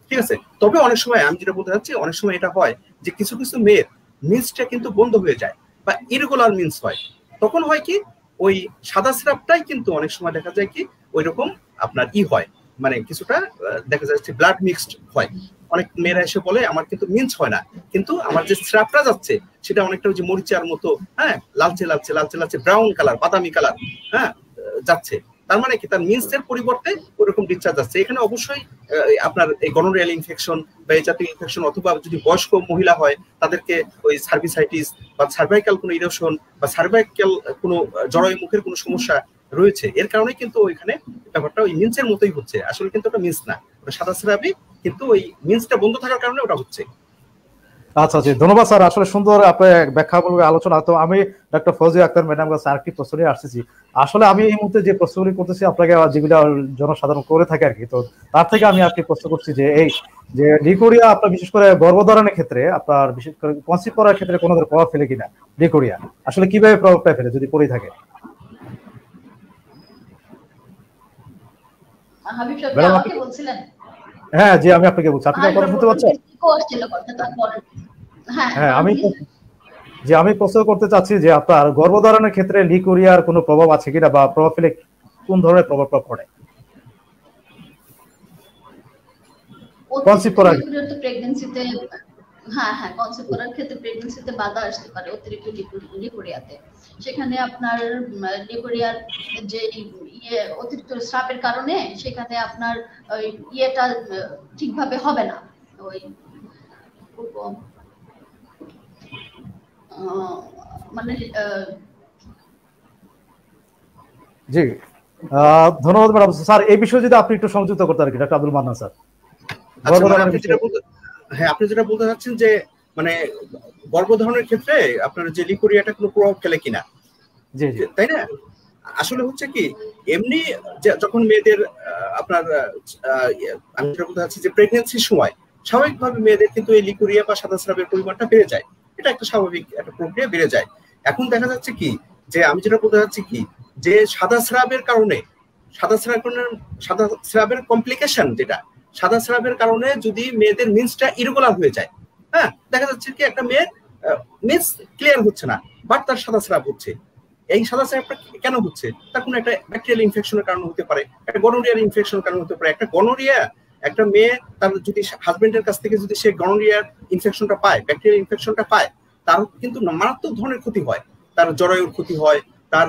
ঠিক আছে। তবে অনেক সময় আমি যেটা বলতে চাচ্ছি, অনেক সময় এটা হয় যে কিছু কিছু মেয়ের মিন্সটা কিন্তু বন্ধ হয়ে যায় বা ইরেগুলার মিন্স হয়। তখন হয় কি, ওই সাদা সিরাপটাই কিন্তু অনেক সময় দেখা যায় কি ওই রকম আপনার হয়, মানে কিছুটা দেখা যাচ্ছে ব্লাড মিক্সড হয়। অনেক মেয়েরা এসে বলে আমার কিন্তু মিন্স হয় না, কিন্তু আমার যে সিরাপটা যাচ্ছে সেটা অনেকটা ওই যে মরিচার মতো, হ্যাঁ, লালচে লালচে লালচে লালচে ব্রাউন কালার, বাদামি কালার, হ্যাঁ, যাচ্ছে। তার মানে কি তার মিন্সের পরিবর্তে ওরকম ডিসচার্জ যাচ্ছে। এখানে অবশ্যই আপনার এই গনোরিয়াল ইনফেকশন বা এই জাতীয় ইনফেকশন, অথবা যদি বয়স্ক মহিলা হয় তাদেরকে ওই সার্ভিসাইটিস বা সার্ভাইকাল কোনো ইরোশন বা সার্ভাইকাল কোনো জরায়ু মুখের কোনো সমস্যা রয়েছে, এর কারণে কিন্তু ওইখানে ব্যাপারটা ওই মিন্সের মতোই হচ্ছে। আসলে কিন্তু ওটা মিন্স না, ওটা সাদা সিরাপই, কিন্তু ওই মিন্সটা বন্ধ থাকার কারণে ওটা হচ্ছে। আচ্ছা জি, ধন্যবাদ স্যার, আসলে সুন্দর আপনি ব্যাখ্যামূলক আলোচনা। তো আমি ডক্টর ফৌজিয়া আক্তার ম্যাডাম কাছে আরেকটি প্রশ্ন নিয়ে আসতেছি। আসলে আমি এই মুহূর্তে যে প্রশ্নগুলি করতেছি আপনাকে, যেগুলো জনসাধারণ করে থাকে আর কি, তো তার থেকে আমি আপনি প্রশ্ন করছি যে এই যে লিকোরিয়া আপনার বিশেষ করে গর্ভধারণের ক্ষেত্রে, আপনার বিশেষ করে কনসিভ করার ক্ষেত্রে কোনো ধরনের প্রভাব ফেলে কিনা লিকোরিয়া, আসলে কিভাবে প্রভাবটা ফেলে যদি পড়ে থাকে? হাবিব সাহেব আমাকে বলছিলেন? হ্যাঁ জি, আমি আপনাকে বলছি, আপনি কথা শুনতে পাচ্ছেন? হ্যাঁ, আমি প্রশ্ন করতে চাচ্ছি যে আপনার গর্ভধারণের ক্ষেত্রে লিকোরিয়ার কোনো প্রভাব আছে কিনা, বা প্রভাব ফেলে কোন ধরনের প্রভাব পড়ে কনসিভ করার ক্ষেত্রে? প্রেগন্যান্সিতে, হ্যাঁ হ্যাঁ, কনসিভ করার ক্ষেত্রে প্রেগন্যান্সিতে বাধা আসতে পারে অতিরিক্ত লিকোরিয়াতে। সেখানে আপনার লিকোরিয়ার যে অতিরিক্ত স্রাবের কারণে সেখানে আপনার ওই ইয়েটা ঠিকভাবে হবে না, ওই মানে জি, ধন্যবাদ ম্যাডাম। স্যার এই বিষয়ে যদি আপনি একটু সংযুক্ত করতে আর কি, ডক্টর আব্দুল মান্নান স্যার। হ্যাঁ, আপনি যেটা বলতে চাচ্ছেন যে মানে গর্ভধারণের ক্ষেত্রে আপনার যে লিকোরিয়াটা কোনো প্রভাব ফেলে কিনা, জি জি, তাই না? আসলে হচ্ছে কি, এমনি যখন মেয়েদের আপনার আমি যেটা বলতে চাচ্ছি যে প্রেগনেন্সির সময় স্বাভাবিকভাবে মেয়েদের কিন্তু এই লিকোরিয়া বা সাদা স্রাবের পরিমাণটা বেড়ে যায়। এটা একটা স্বাভাবিক একটা প্রক্রিয়া, বেড়ে যায়। এখন দেখা যাচ্ছে কি যে আমি যেটা বলতে চাচ্ছি কি, যে সাদা স্রাবের কারণে, সাদা স্রাবের কমপ্লিকেশন যেটা, সাদা স্রাবের কারণে যদি মেয়েদের মিন্সটা ইরেগুলার হয়ে যায়, হ্যাঁ, দেখা যাচ্ছে কি একটা মেয়ের মিন্স ক্লিয়ার হচ্ছে না, বাট তার সাদা স্রাব হচ্ছে। এই সাদা স্রাবটা কেন হচ্ছে? তার কোনো একটা ব্যাকটেরিয়াল ইনফেকশনের কারণে হতে পারে, একটা গনোরিয়ার ইনফেকশনের কারণে হতে পারে। একটা গনোরিয়া, একটা মেয়ে তার যদি হাজবেন্ডের কাছ থেকে যদি সে গনোরিয়ার ইনফেকশনটা পায়, ব্যাকটেরিয়াল ইনফেকশনটা পায়, তার কিন্তু মারাত্মক ধরনের ক্ষতি হয়। তার জরায়ুর ক্ষতি হয়, তার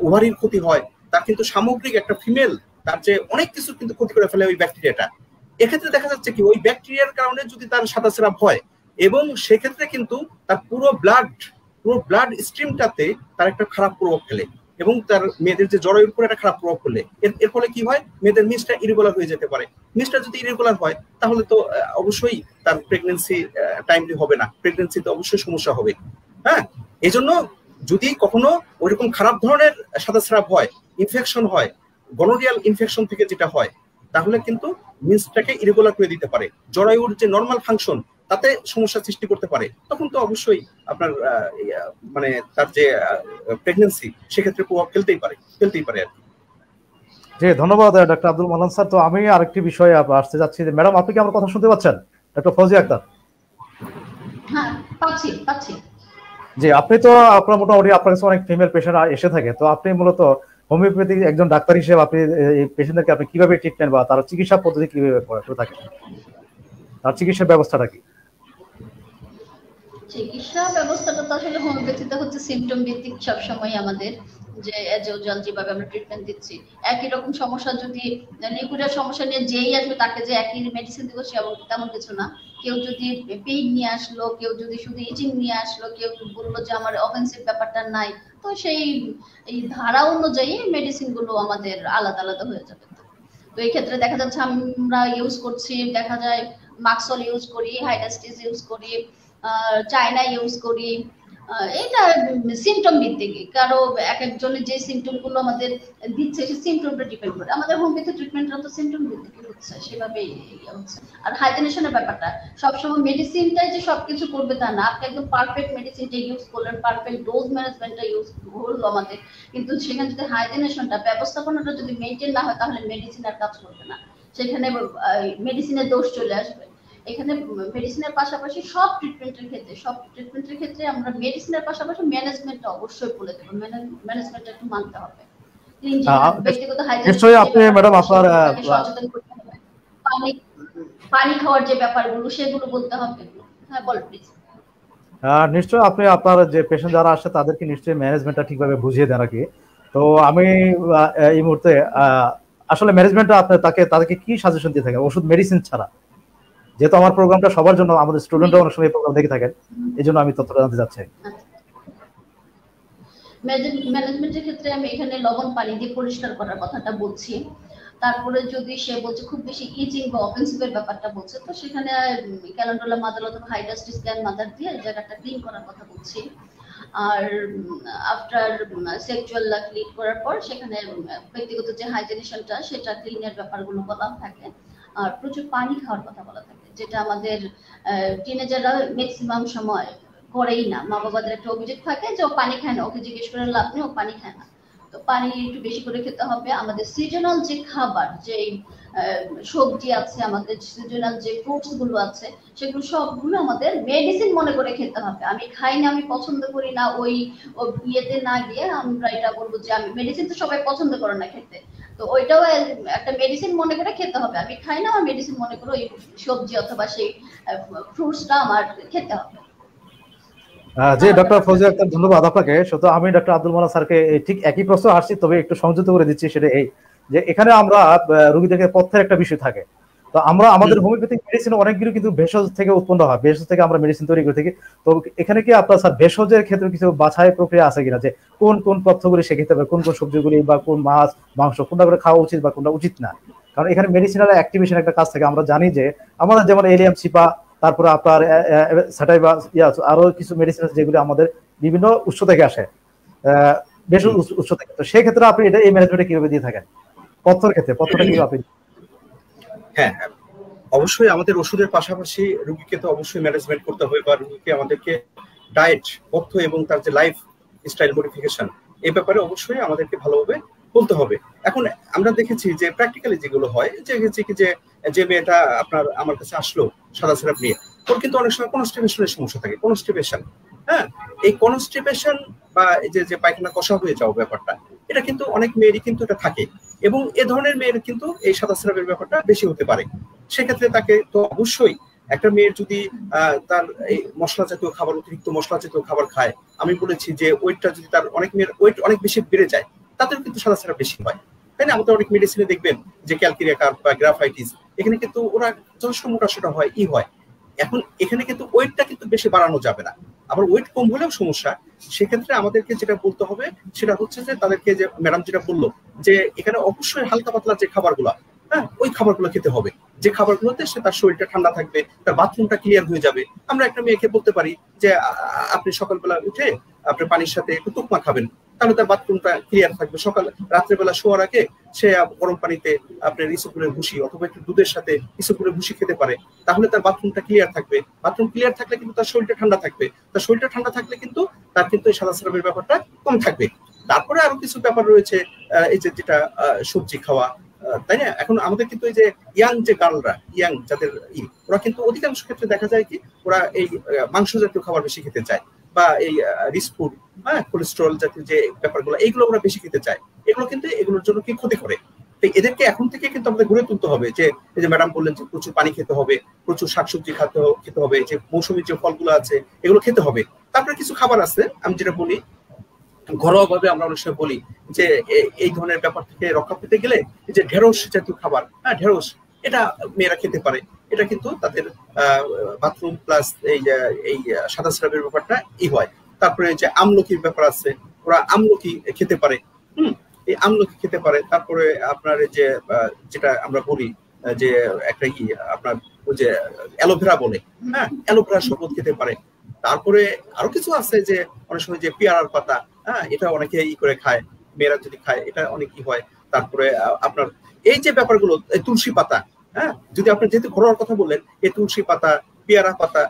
ওভারির ক্ষতি হয়, তার কিন্তু সামগ্রিক একটা ফিমেল তার যে অনেক কিছু কিন্তু ক্ষতি করে ফেলে ওই ব্যাকটেরিয়াটা। এক্ষেত্রে দেখা যাচ্ছে কি ওই ব্যাকটেরিয়ার কারণে যদি তার সাদা স্রাব হয়, এবং সেক্ষেত্রে কিন্তু তার পুরো ব্লাড স্ট্রিমটাতে তার একটা খারাপ প্রভাব ফেলে, এবং তার মেয়েদের যে জরায়ুর উপর একটা খারাপ প্রভাব ফেলে। এর ফলে কি হয়, মেয়েদের মিন্সটা ইরেগুলার হয়ে যেতে পারে। মিন্সটা যদি ইরেগুলার হয় তাহলে তো অবশ্যই তার প্রেগনেন্সি টাইমলি হবে না, প্রেগনেন্সিতে অবশ্যই সমস্যা হবে। হ্যাঁ, এই জন্য যদি কখনো ওইরকম খারাপ ধরনের সাদা স্রাব হয়, ইনফেকশন হয়, গনোরিয়াল ইনফেকশন থেকে যেটা হয়, তাহলে কিন্তু মিন্সটাকে ইরেগুলার করে দিতে পারে, জরায়ুর যে নর্মাল ফাংশন তাতে সমস্যা সৃষ্টি করতে পারে। তখন তো অবশ্যই আপনার মানে তার যে প্রেগনেন্সি সেক্ষেত্রে প্রভাব ফেলতেই পারে আর কি। জি, ধন্যবাদ ডক্টর আব্দুল মান্নান স্যার। তো আমি আরেকটি বিষয়ে আসতে যাচ্ছি যে ম্যাডাম, আপনি কি আমার কথা শুনতে পাচ্ছেন? ডক্টর ফৌজিয়া আক্তার। হ্যাঁ, পাচ্ছি। জি, আপনি তো আপনার মোটামুটি আপনার কাছে অনেক ফিমেল পেশেন্ট এসে থাকে, তো আপনি মূলত হোমিওপ্যাথি একজন ডাক্তার হিসেবে আপনি এই পেশেন্টদেরকে আপনি কিভাবে ট্রিটমেন্ট বা তার চিকিৎসা পদ্ধতি কিভাবে করে থাকেন, তার চিকিৎসা ব্যবস্থাটা কি? চিকিৎসা ব্যবস্থাটা তো আসলে হোমিওপ্যাথিতে হচ্ছে সিমটম ভিত্তিক সবসময় আমাদের, যে এজ ইউজুয়াল যেভাবে আমরা ট্রিটমেন্ট দিচ্ছি, একই রকম সমস্যা যদি লিকুইডের সমস্যা নিয়ে যেই আসবে তাকে যে একই মেডিসিন দিব তেমন কিছু না। কেউ যদি পেইন নিয়ে আসলো, কেউ যদি শুধু ইচিং নিয়ে আসলো, কেউ বললো যে আমার অফেন্সিভ ব্যাপারটা নাই, তো সেই এই ধারা অনুযায়ী মেডিসিন গুলো আমাদের আলাদা আলাদা হয়ে যাবে। তো এই ক্ষেত্রে দেখা যাচ্ছে আমরা ইউজ করছি, দেখা যায় মাক্সল ইউজ করি, হাইডাস্টিস ইউজ করি, চায়না ইউজ করি, এটা সিমটম ভিত্তিক, কারো এক একজনের যে সিমটম গুলো আমাদের দিচ্ছে সেই সিমটমটা ডিপেন্ড করে। আমাদের হোমিওপ্যাথি ট্রিটমেন্টটা তো সিমটম ভিত্তিক হচ্ছে, সেভাবেই হচ্ছে। আর হাইজিনেশনের ব্যাপারটা সবসময় মেডিসিনটাই যে সবকিছু করবে তা না, আপনি একদম পারফেক্ট মেডিসিনটা ইউজ করলেন, পারফেক্ট ডোজ ম্যানেজমেন্টটা ইউজ হলো আমাদের, কিন্তু সেখানে যদি হাইজিনেশনটা ব্যবস্থাপনাটা যদি মেনটেন না হয় তাহলে মেডিসিন আর কাজ করবে না, সেখানে মেডিসিনের দোষ চলে আসবে। এখানে মেডিসিনের পাশাপাশি সব ট্রিটমেন্টের ক্ষেত্রে আমরা মেডিসিনের পাশাপাশি ম্যানেজমেন্টটা অবশ্যই বলে দেবো, ম্যানেজমেন্টটা একটু মানতে হবে। ব্যক্তিগত নিশ্চয়ই আপনি ম্যাডাম আপনার সচেতন করতে হবে, পানি খাওয়ার যে ব্যাপারগুলো সেগুলো বলতে হবে। হ্যাঁ বল প্লিজ। নিশ্চয়ই আপনি আপনার যে পেশেন্ট যারা আসে তাদেরকে নিশ্চয়ই ম্যানেজমেন্টটা ঠিকভাবে বুঝিয়ে দেন আর কি। তো আমি এই মুহূর্তে আসলে ম্যানেজমেন্টটা আপনি তাদেরকে কি সাজেশন দিয়ে থাকেন ওষুধ মেডিসিন ছাড়া? যেহেতু আমার প্রোগ্রামটা সবার জন্য, আমাদের স্টুডেন্টরা অনেক সময় প্রোগ্রাম দেখে থাকেন, এই জন্য আমি তথ্যটা জানতে চাচ্ছি। ম্যানেজমেন্টের ক্ষেত্রে আমি এখানে লবণ পানি দিয়ে পরিষ্কার করার কথাটা বলছি। তারপরে যদি সে বলছে খুব বেশি ইচিং বা অফেন্সিভের ব্যাপারটা বলছে, তো সেখানে ক্যালেন্ডুলা মাদার অথবা হাইড্রাস্টিস স্ক্যান মাদার দিয়ে জায়গাটা ক্লিন করার কথা বলছি। আর আফটার সেক্সুয়াল লাইফ লিড করার পর সেখানে ব্যক্তিগত যে হাইজিনেশনটা সেটা ক্লিনের ব্যাপারগুলো বলা থাকে। আর প্রচুর পানি খাওয়ার কথা বলা থাকে, যেটা আমাদের টিনেজাররা ম্যাক্সিমাম সময় করেই না। মা বাবাদের একটা অভিযোগ থাকে যে ও পানি খায় না, ওকে জিজ্ঞেস করে লাভ নেই, ও পানি খায় না। তো পানি একটু বেশি করে খেতে হবে। আমাদের সিজনাল যে খাবার, যে সবজি আছে, আমাদের সিজনাল যে ফ্রুটস গুলো আছে, সেগুলো সবগুলো আমাদের মেডিসিন মনে করে খেতে হবে। আমি খাই না, আমি পছন্দ করি না, ওই ইয়েতে না গিয়ে আমরা এটা বলবো যে আমি মেডিসিন তো সবাই পছন্দ করে না খেতে, তো ওইটাও একটা মেডিসিন মনে করে খেতে হবে। আমি খাই না, আমার মেডিসিন মনে করে ওই সবজি অথবা সেই ফ্রুটসটা আমার খেতে হবে। জি ডক্টর ফৌজিয়া আক্তার, ধন্যবাদ আপনাকে। শুধু আমি ডক্টর আব্দুল মান্নান স্যারকে ঠিক একই প্রশ্ন আসছি, তবে একটু সংযুক্ত করে দিচ্ছি। সেটা এই যে এখানে আমরা রোগীদেরকে পথ্যের একটা বিষয় থাকে, তো আমরা আমাদের হোমিওপ্যাথিক মেডিসিন অনেকগুলো কিন্তু ভেষজ থেকে উৎপন্ন হয়, ভেষজ থেকে আমরা মেডিসিন তৈরি করে থাকি। তো এখানে কি আপনার স্যার ভেষজের ক্ষেত্রে কিছু বাছাই প্রক্রিয়া আছে কিনা, যে কোন কোন পথ্যগুলি সে খেতে হবে, কোন কোন সবজিগুলি বা কোন মাছ মাংস কোনটা করে খাওয়া উচিত বা কোনটা উচিত না? কারণ এখানে মেডিসিনাল অ্যাক্টিভেশন একটা কাজ থাকে। আমরা জানি যে আমাদের যেমন এলিয়াম সিপা, তারপরে আপনার স্যাটাইবা, আরো কিছু মেডিসিন আছে যেগুলো আমাদের বিভিন্ন উৎস থেকে আসে, ভেষজ উৎস থেকে। তো সেই ক্ষেত্রে আপনি এটা এই ম্যানেজমেন্টে কিভাবে দিয়ে থাকেন পথ্যের ক্ষেত্রে, পথ্যটা কিভাবে আপনি? হ্যাঁ, অবশ্যই আমাদের ওষুধের পাশাপাশি রোগীকে তো অবশ্যই ম্যানেজমেন্ট করতে হবে, বা রোগীকে আমাদেরকে ডায়েট, পথ্য এবং তার যে লাইফ স্টাইল মডিফিকেশন, এই ব্যাপারে অবশ্যই আমাদেরকে ভালোভাবে বলতে হবে। এখন আমরা দেখেছি যে প্র্যাকটিক্যালি যেগুলো হয়, যে মেয়েটা আপনার আমার কাছে আসলো সাদা সিরাপ নিয়ে, ওর কিন্তু অনেক সময় কনস্টিপেশনের সমস্যা থাকে। কনস্টিপেশন, হ্যাঁ, এই কনস্টিপেশন বা এই যে পায়খানা কষা হয়ে যাওয়া ব্যাপারটা, এটা কিন্তু অনেক মেয়েরই কিন্তু এটা থাকে, এবং এ ধরনের মেয়ের কিন্তু এই সাদা সিরাপের ব্যাপারটা বেশি হতে পারে। সেক্ষেত্রে তাকে তো অবশ্যই, একটা মেয়ের যদি তার এই মশলা জাতীয় খাবার, অতিরিক্ত মশলা জাতীয় খাবার খায়, আমি বলেছি যে ওয়েটটা যদি তার, অনেক মেয়ের ওয়েট অনেক বেশি বেড়ে যায়, তাদের কিন্তু সাদা সিরাপ বেশি হয়, তাই না? আমাদের অনেক মেডিসিনে দেখবেন যে ক্যালকেরিয়া কার্ভ বা গ্রাফাইটিস, এখানে কিন্তু ওরা যথেষ্ট মোটাসোটা হয়, হয়। এখন এখানে কিন্তু ওয়েটটা কিন্তু বেশি বাড়ানো যাবে না, আবার ওয়েট কম হলেও সমস্যা। সেক্ষেত্রে আমাদেরকে যেটা বলতে হবে সেটা হচ্ছে যে তাদেরকে, যে ম্যাডাম যেটা বললো, যে এখানে অবশ্যই হালকা পাতলা যে খাবারগুলো, হ্যাঁ, ওই খাবারগুলো খেতে হবে, যে খাবারগুলোতে সে তার শরীরটা ঠান্ডা থাকবে, তার বাথরুমটা ক্লিয়ার হয়ে যাবে। আমরা একটা মেয়েকে বলতে পারি যে আপনি সকালবেলা উঠে আপনি পানির সাথে একটু তুকমা খাবেন, তাহলে তার বাথরুমটা ক্লিয়ার থাকবে। রাত্রেবেলা শোয়ার আগে সে গরম পানিতে আপনার ইসবগুলের ভুসি অথবা একটু দুধের সাথে ইসবগুলের ভুসি খেতে পারে, তাহলে তার বাথরুমটা ক্লিয়ার থাকবে। বাথরুম ক্লিয়ার থাকলে কিন্তু তার শরীরটা ঠান্ডা থাকবে, তার শরীরটা ঠান্ডা থাকলে কিন্তু তার কিন্তু এই সাদা সিরাপের ব্যাপারটা কম থাকবে। তারপরে আরো কিছু ব্যাপার রয়েছে, এই যেটা সবজি খাওয়া, তাই না? এখন আমাদের কিন্তু এই যে ইয়াং যে গার্লরা, ইয়াং যাদের ওরা কিন্তু অধিকাংশ ক্ষেত্রে দেখা যায় কি, ওরা এই মাংস জাতীয় খাবার বেশি খেতে চায়, বা এই রিচ ফুড, হ্যাঁ, কোলেস্টেরল জাতীয় যে ব্যাপারগুলো, এইগুলো ওরা বেশি খেতে চায়। এগুলো কিন্তু এগুলোর জন্য কি ক্ষতি করে। এদেরকে এখন থেকে কিন্তু আমাদের গড়ে তুলতে হবে, যে এই যে ম্যাডাম বললেন যে প্রচুর পানি খেতে হবে, প্রচুর শাকসবজি খেতে হবে, যে মৌসুমী যে ফলগুলো আছে এগুলো খেতে হবে। তারপরে কিছু খাবার আছে, আমি যেটা বলি ঘরোয়া ভাবে, আমরা অনেক সময় বলি যে এই ধরনের ব্যাপার থেকে রক্ষা পেতে গেলে যে ঢেঁড়স জাতীয় খাবার, হ্যাঁ, ঢেঁড়স এটা মেয়েরা খেতে পারে। এটা কিন্তু তাদের বাথরুম প্লাস এই সাদা সিরাপের ব্যাপারটা হয়। তারপরে যে আমলকির ব্যাপার আছে, ওরা আমলকি খেতে পারে, এই আমলকি খেতে পারে। তারপরে আপনার যে যেটা আমরা বলি যে একটা আপনার ওই যে অ্যালোভেরা বলে, হ্যাঁ, অ্যালোভেরা শরবত খেতে পারে। তারপরে আরো কিছু আছে যে অনেক সময় যে পেয়ারার পাতা, হ্যাঁ, এটা অনেকে ই করে খায়, মেয়েরা যদি খায় এটা অনেক ই হয়। তারপরে আপনার এই যে ব্যাপারগুলো, তুলসী পাতা, হ্যাঁ, যদি আপনি যেহেতু ঘরোয়ার কথা বললেন, এই তুলসী পাতা, পেয়ারা পাতা,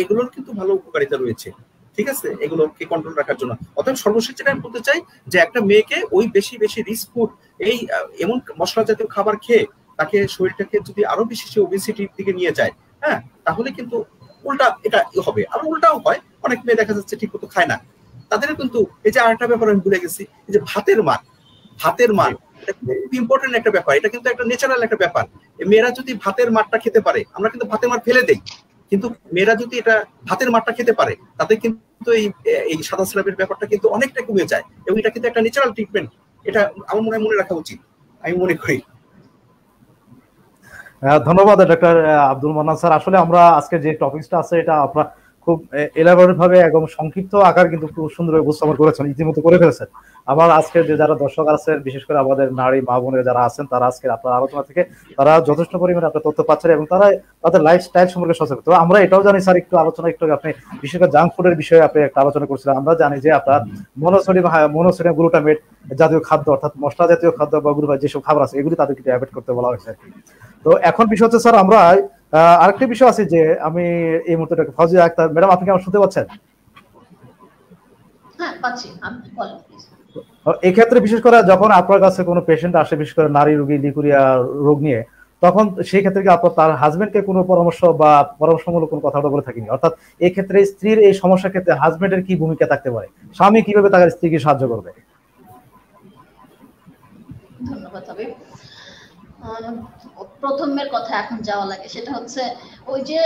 এগুলোর কিন্তু ভালো উপকারিতা রয়েছে, ঠিক আছে, এগুলোকে কন্ট্রোল রাখার জন্য। অতএব সর্বশেষ যেটা আমি বলতে চাই যে একটা মেয়েকে ওই বেশি বেশি রিস্ক ফুড, এই এমন মশলা জাতীয় খাবার খেয়ে তাকে শরীরটাকে যদি আরো বেশি সে ওবেসিটির দিকে নিয়ে যায়, হ্যাঁ, তাহলে কিন্তু উল্টা এটা হবে। আর উল্টাও হয়, অনেক মেয়ে দেখা যাচ্ছে ঠিক মতো খায় না, তাদের কিন্তু এই যে আরেকটা ব্যাপার আমি ভুলে গেছি, এই যে ভাতের মান, ভাতের মান খুব ইম্পর্টেন্ট একটা ব্যাপার, এটা কিন্তু একটা ন্যাচারাল একটা ব্যাপার। মেয়েরা যদি ভাতের মারটা খেতে পারে, আমরা কিন্তু ভাতের মার ফেলে দেই, কিন্তু মেয়েরা যদি এটা ভাতের মারটা খেতে পারে, তাতে কিন্তু এই সাদা স্রাবের ব্যাপারটা কিন্তু অনেকটা কমে যায়, এবং এটা কিন্তু একটা ন্যাচারাল ট্রিটমেন্ট। এটা আমার মনে রাখা উচিত, আমি মনে করি। ধন্যবাদ ডক্টর আব্দুল মান্নান স্যার। আসলে আমরা আজকে যে টপিকসটা আছে এটা আপনারা খুব এলাবোরেট ভাবে একদম সংক্ষিপ্ত আকার কিন্তু খুব সুন্দর উপস্থাপন করেছেন, ইতিমধ্যে করে ফেলেছেন। আমার আজকে যে যারা দর্শক আছেন, বিশেষ করে আমাদের নারী মা বোনের যারা আছেন, তারা আজকে আপনার আলোচনা থেকে তারা যথেষ্ট পরিমাণে আপনার তথ্য পাচ্ছেন এবং তারা তাদের লাইফস্টাইল সম্পর্কে সচেতন। তো আমরা এটাও জানি স্যার, একটু আলোচনা একটু আপনি বিশেষ করে জাঙ্ক ফুডের বিষয়ে আপনি একটা আলোচনা করছিলেন। আমরা জানি যে আপনার মনোসোডিয়াম গ্লুটামেট জাতীয় খাদ্য, অর্থাৎ মশলা জাতীয় খাদ্য বা যেসব খাবার আছে এগুলি তাদেরকে অ্যাভয়েড করতে বলা হয়েছে। তো এখন বিষয় হচ্ছে স্যার, আমরা আরেকটা বিষয় আছে যে আমি এই মুহূর্তে ফজিয়া আক্তার ম্যাডাম, আপনি কি আমার শুনতে পাচ্ছেন? হ্যাঁ, পাচ্ছি, আপনি বলেন প্লিজ। এই ক্ষেত্রে বিশেষ করে যখন আপনার কাছে কোনো পেশেন্ট আসে, বিশেষ করে নারী রোগী লিকুরিয়া রোগ নিয়ে, তখন সেই ক্ষেত্রে কি আপনার তার হাজবেন্ডকে কোনো পরামর্শ বা পরামর্শমূলক কোনো কথা বলে থাকেনি? অর্থাৎ এই ক্ষেত্রে স্ত্রীর এই সমস্যার ক্ষেত্রে হাজবেন্ডের কি ভূমিকা থাকতে পারে, স্বামী কিভাবে তার স্ত্রীকে সাহায্য করবে? ধন্যবাদ। তবে প্রথমের কথা এখন যাওয়া লাগে, সেটা হচ্ছে ওই যে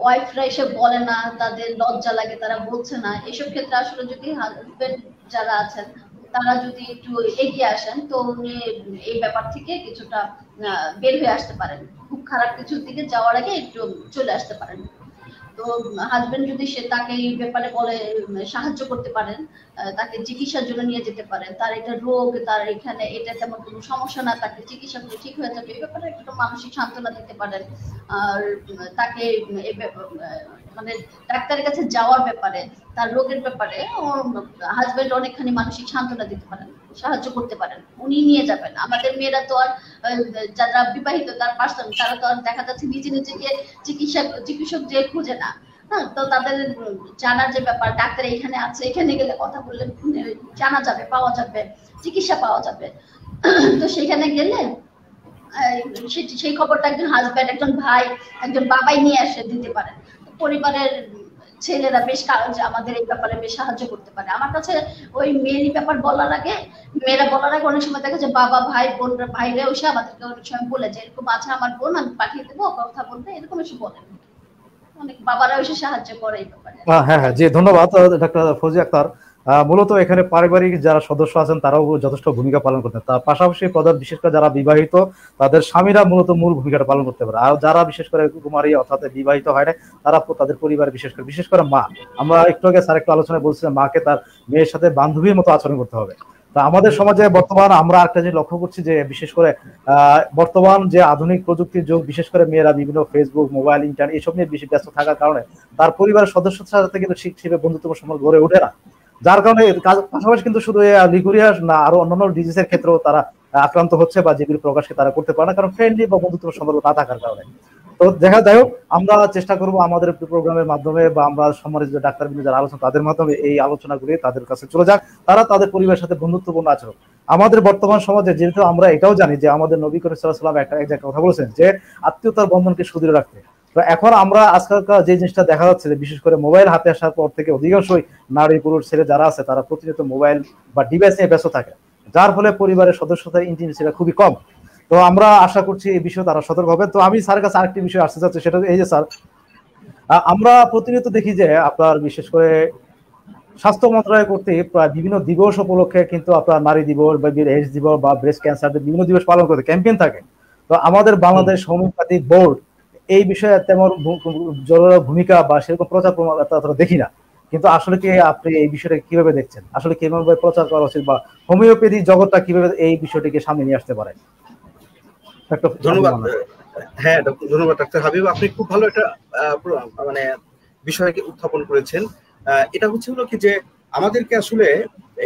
ওয়াইফরা এসে বলে না, তাদের লজ্জা লাগে, তারা বলছে না, এসব ক্ষেত্রে আসলে যদি হাজবেন্ড যারা আছেন তারা যদি একটু এগিয়ে আসেন, তো উনি এই ব্যাপার থেকে কিছুটা বের হয়ে আসতে পারেন, খুব খারাপ কিছুর দিকে যাওয়ার আগে একটু চলে আসতে পারেন। তো হাজবেন্ড যদি সে তাকে এই ব্যাপারে বলে সাহায্য করতে পারেন, তাকে চিকিৎসার জন্য নিয়ে যেতে পারেন, তার এটা রোগ, তার এখানে এটা তেমন কোনো সমস্যা না, তাকে চিকিৎসা করে ঠিক হয়ে যাবে, এই ব্যাপারে একটু মানসিক সান্ত্বনা দিতে পারেন। আর তাকে মানে ডাক্তারের কাছে যাওয়ার ব্যাপারে, তার রোগের ব্যাপারে হাজবেন্ড অনেকখানি মানসিক সান্ত্বনা দিতে পারেন, সাহায্য করতে পারেন, উনি নিয়ে যাবেন। আমাদের মেয়েরা তো আর যারা বিবাহিত তার পার্সন, তারা তো আর দেখা যাচ্ছে নিজে নিজেকে চিকিৎসক যে খুঁজে না, হ্যাঁ, তো তাদের জানার যে ব্যাপার, ডাক্তার এখানে আছে, এখানে গেলে কথা বললে জানা যাবে, পাওয়া যাবে, চিকিৎসা পাওয়া যাবে। তো সেখানে গেলে সেই খবরটা একজন হাজব্যান্ড, একজন ভাই, একজন বাবাই নিয়ে এসে দিতে পারেন। পরিবারের ছেলেরা বেশ আমাদের এই ব্যাপারে বেশ সাহায্য করতে পারে। আমার কাছে ওই মেয়েরই ব্যাপার বলার আগে, মেয়েরা বলার আগে অনেক সময় দেখা যায় বাবা, ভাই, বোনরা, ভাইরা এসে আমাদেরকে অনেক সময় বলে যে এরকম আছে আমার বোন, আমি পাঠিয়ে দেবো, কথা বলতে, এরকম এসে বলেন। অনেক বাবারা এসে সাহায্য করে এই ব্যাপারে। হ্যাঁ হ্যাঁ, জি ধন্যবাদ ডাক্তার ফজিয়া আক্তার। মূলত এখানে পারিবারিক যারা সদস্য আছেন তারাও যথেষ্ট ভূমিকা পালন করতেন, তার পাশাপাশি প্রধান বিশেষ করে যারা বিবাহিত তাদের স্বামীরা মূলত মূল ভূমিকাটা পালন করতে পারে। আর যারা বিশেষ করে কুমারী অর্থাৎ বিবাহিত হয় না, তারা তাদের পরিবার বিশেষ করে মা, আমরা একটু আগে স্যার একটু আলোচনায় বলছিলাম মাকে তার মেয়ের সাথে বান্ধবীর মতো আচরণ করতে হবে। তা আমাদের সমাজে বর্তমান আমরা একটা জিনিস লক্ষ্য করছি যে বিশেষ করে বর্তমান যে আধুনিক প্রযুক্তির যুগ, বিশেষ করে মেয়েরা বিভিন্ন ফেসবুক, মোবাইল, ইন্টারনেট এসব নিয়ে বেশি ব্যস্ত থাকার কারণে তার পরিবারের সদস্যদের সাথে কিন্তু শিক্ষিত বন্ধুত্বপূর্ণ সম্পর্ক গড়ে ওঠে না, যার কারণে পাশাপাশি কিন্তু শুধু লিকুরিয়া না, আরো অন্যান্য ডিজিজের ক্ষেত্রেও তারা আক্রান্ত হচ্ছে বা যেগুলি প্রকাশকে তারা করতে পারে না, কারণ ফ্রেন্ডলি বা বন্ধুত্বপূর্ণ সম্পর্ক না থাকার কারণে। তো দেখা যাই হোক, আমরা চেষ্টা করবো আমাদের প্রোগ্রামের মাধ্যমে বা আমরা সম্মানিত ডাক্তারবৃন্দ যারা আলোচনা তাদের মাধ্যমে এই আলোচনাগুলি তাদের কাছে চলে যাক, তারা তাদের পরিবারের সাথে বন্ধুত্বপূর্ণ আচরণ। আমাদের বর্তমান সমাজে যেহেতু আমরা এটাও জানি যে আমাদের নবী করিম সাল্লাল্লাহু আলাইহি ওয়াসাল্লাম একটা কথা বলেছেন যে আত্মীয়তার বন্ধনকে সুদৃঢ় রাখতে। তো এখন আমরা আজকালকার যে জিনিসটা দেখা যাচ্ছে যে বিশেষ করে মোবাইল হাতে আসার পর থেকে অধিকাংশই নারী পুরুষ ছেলে যারা আছে তারা প্রতিনিয়ত মোবাইল বা ডিভাইস নিয়ে ব্যস্ত থাকে, যার ফলে পরিবারের সদস্যতার ইন্টিমেসিটা খুবই কম। তো আমরা আশা করছি এই বিষয়ে তারা সতর্ক হবে। তো আমি স্যারের কাছে আরেকটি বিষয় আসতে চাচ্ছি, সেটা এই যে স্যার, আমরা প্রতিনিয়ত দেখি যে আপনার বিশেষ করে স্বাস্থ্য মন্ত্রণালয় কর্তৃক প্রায় বিভিন্ন দিবস উপলক্ষে কিন্তু আপনার নারী দিবস বা এইডস দিবস বা ব্রেস্ট ক্যান্সার বিভিন্ন দিবস পালন করতে ক্যাম্পেইন থাকে। তো আমাদের বাংলাদেশ হোমিওপ্যাথি বোর্ড এই বিষয়ে তেমন জরুরি ভূমিকা বা সেরকম প্রচার প্রমাণ দেখি না, কিন্তু আসলে কি আপনি এই বিষয়টা কিভাবে দেখছেন, আসলে কিভাবে প্রচার করা উচিত বা হোমিওপ্যাথি জগৎটা কিভাবে এই বিষয়টিকে সামনে নিয়ে আসতে পারে? ধন্যবাদ। হ্যাঁ, ধন্যবাদ ডাক্তার হাবিব, আপনি খুব ভালো একটা মানে বিষয়কে উত্থাপন করেছেন। এটা হচ্ছে হলো কি যে আমাদেরকে আসলে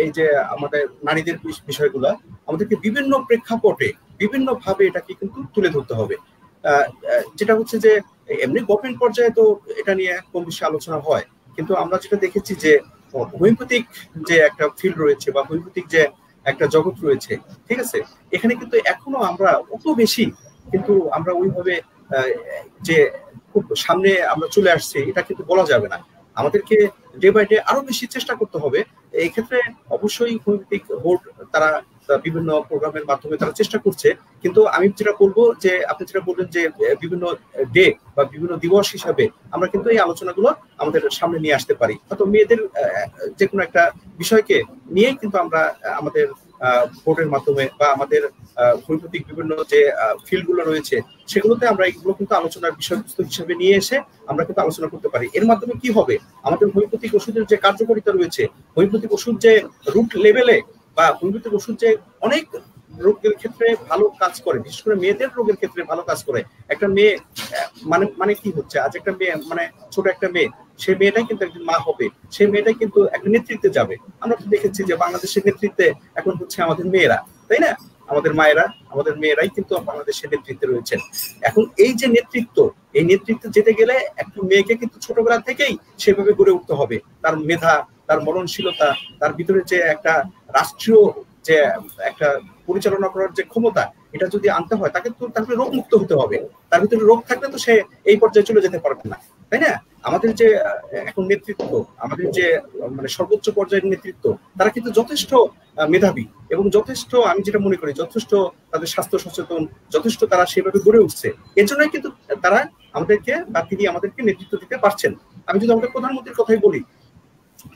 এই যে আমাদের নারীদের বিষয়গুলো আমাদেরকে বিভিন্ন প্রেক্ষাপটে বিভিন্ন ভাবে এটাকে কিন্তু তুলে ধরতে হবে। যেটা হচ্ছে যে এমনি গভর্নমেন্ট পর্যায়ে তো এটা নিয়ে কম বেশি আলোচনা হয়, কিন্তু আমরা যেটা দেখেছি যে হোমিওপ্যাথিক যে একটা ফিল্ড রয়েছে বা হোমিওপ্যাথিক যে একটা জগৎ রয়েছে, ঠিক আছে, এখানে কিন্তু এখনো আমরা অত বেশি কিন্তু আমরা ওইভাবে যে খুব সামনে আমরা চলে আসছি এটা কিন্তু বলা যাবে না। আমাদেরকে ডে বাই ডে আরো বেশি চেষ্টা করতে হবে। এই ক্ষেত্রে অবশ্যই হোমিওপ্যাথিক বোর্ড তারা বিভিন্ন প্রোগ্রামের মাধ্যমে তারা চেষ্টা করছে, কিন্তু আমি যেটা বলবো যে আপনি যেটা বললেন যে বিভিন্ন ডে বা বিভিন্ন দিবস হিসাবে আমরা কিন্তু এই আলোচনাগুলো আমাদের সামনে নিয়ে আসতে পারি। হয়তো মেয়েদের যে কোনো একটা বিষয়কে নিয়েই কিন্তু আমরা আমাদের বোর্ডের মাধ্যমে বা আমাদের হোমিওপ্যাথিক বিভিন্ন যে ফিল্ডগুলো রয়েছে সেগুলোতে আমরা এগুলো কিন্তু আলোচনার বিষয়বস্তু হিসেবে নিয়ে এসে আমরা কিন্তু আলোচনা করতে পারি। এর মাধ্যমে কি হবে, আমাদের হোমিওপ্যাথিক ওষুধের যে কার্যকারিতা রয়েছে, হোমিওপ্যাথিক ওষুধ যে রুট লেভেলে বা হোমিওপ্যাথিক ওষুধ যে অনেক রোগের ক্ষেত্রে ভালো কাজ করে, বিশেষ করে মেয়েদের রোগের ক্ষেত্রে ভালো কাজ করে। একটা মেয়ে মানে কি হচ্ছে, আজ একটা মেয়ে মানে ছোট একটা মেয়ে, সেই মেয়েটাই কিন্তু একদিন মা হবে, সেই মেয়েটাই কিন্তু একটা নেতৃত্বে যাবে। আমরা তো দেখেছি যে বাংলাদেশের নেতৃত্বে এখন হচ্ছে আমাদের মেয়েরা, তাই না? আমাদের মায়েরা, আমাদের মেয়েরাই কিন্তু বাংলাদেশের নেতৃত্বে রয়েছেন। এখন এই যে নেতৃত্ব, এই নেতৃত্বে যেতে গেলে একটা মেয়েকে কিন্তু ছোটবেলা থেকেই সেভাবে গড়ে উঠতে হবে। তার মেধা, তার মননশীলতা, তার ভিতরে যে একটা রাষ্ট্রীয় যে একটা পরিচালনা করার যে ক্ষমতা, এটা যদি আনতে হয় তাকে তো তাকে রোগ মুক্ত হতে হবে। তার ভিতরে রোগ থাকলে তো সে এই পর্যায়ে চলে যেতে পারবে না, তাই না? আমাদের যে এখন নেতৃত্ব, আমাদের যে মানে সর্বোচ্চ পর্যায়ের নেতৃত্ব, তারা কিন্তু যথেষ্ট মেধাবী এবং যথেষ্ট, আমি যেটা মনে করি, যথেষ্ট তাদের স্বাস্থ্য সচেতন, যথেষ্ট তারা সেভাবে গড়ে উঠছে। এর জন্যই কিন্তু তারা আমাদেরকে বা তিনি আমাদেরকে নেতৃত্ব দিতে পারছেন। আমি যদি আমাদের প্রধানমন্ত্রীর কথাই বলি,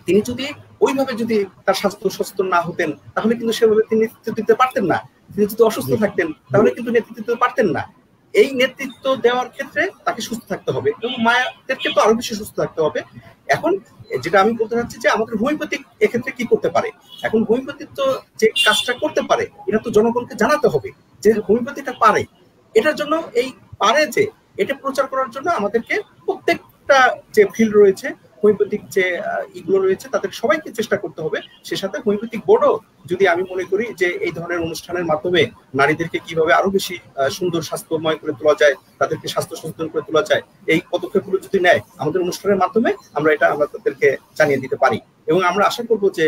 তিনি যদি ওইভাবে যদি তার স্বাস্থ্য সচেতন না হতেন তাহলে কিন্তু সেভাবে তিনি নেতৃত্ব দিতে পারতেন না। তিনি যদি অসুস্থ থাকতেন তাহলে কিন্তু নেতৃত্ব দিতে পারতেন না। এই নেতৃত্ব দেওয়ার ক্ষেত্রে তাকে সুস্থ থাকতে হবে এবং মায়েদেরকে তো আরো বেশি সুস্থ থাকতে হবে। এখন যেটা আমি বলতে চাচ্ছি যে আমাদের হোমিওপ্যাথিক এক্ষেত্রে কি করতে পারে, এখন হোমিওপ্যাথিক তো যে কাজটা করতে পারে এটা তো জনগণকে জানাতে হবে যে হোমিওপ্যাথিটা পারে। এটার জন্য এই পারে যে এটা প্রচার করার জন্য আমাদেরকে প্রত্যেকটা যে ফিল্ড রয়েছে, হোমিওপ্যাথিক যে ইগুলো রয়েছে, তাদের সবাইকে চেষ্টা করতে হবে। সে সাথে হোমিওপ্যাথিক বোর্ডও যদি আমি মনে করি যে এই ধরনের অনুষ্ঠানের মাধ্যমে নারীদেরকে কিভাবে আরো বেশি সুন্দর স্বাস্থ্যময় করে তোলা যায়, তাদেরকে স্বাস্থ্য সচেতন করে তোলা যায়, এই পদক্ষেপগুলো যদি নেয় আমাদের অনুষ্ঠানের মাধ্যমে আমরা তাদেরকে জানিয়ে দিতে পারি। এবং আমরা আশা করবো যে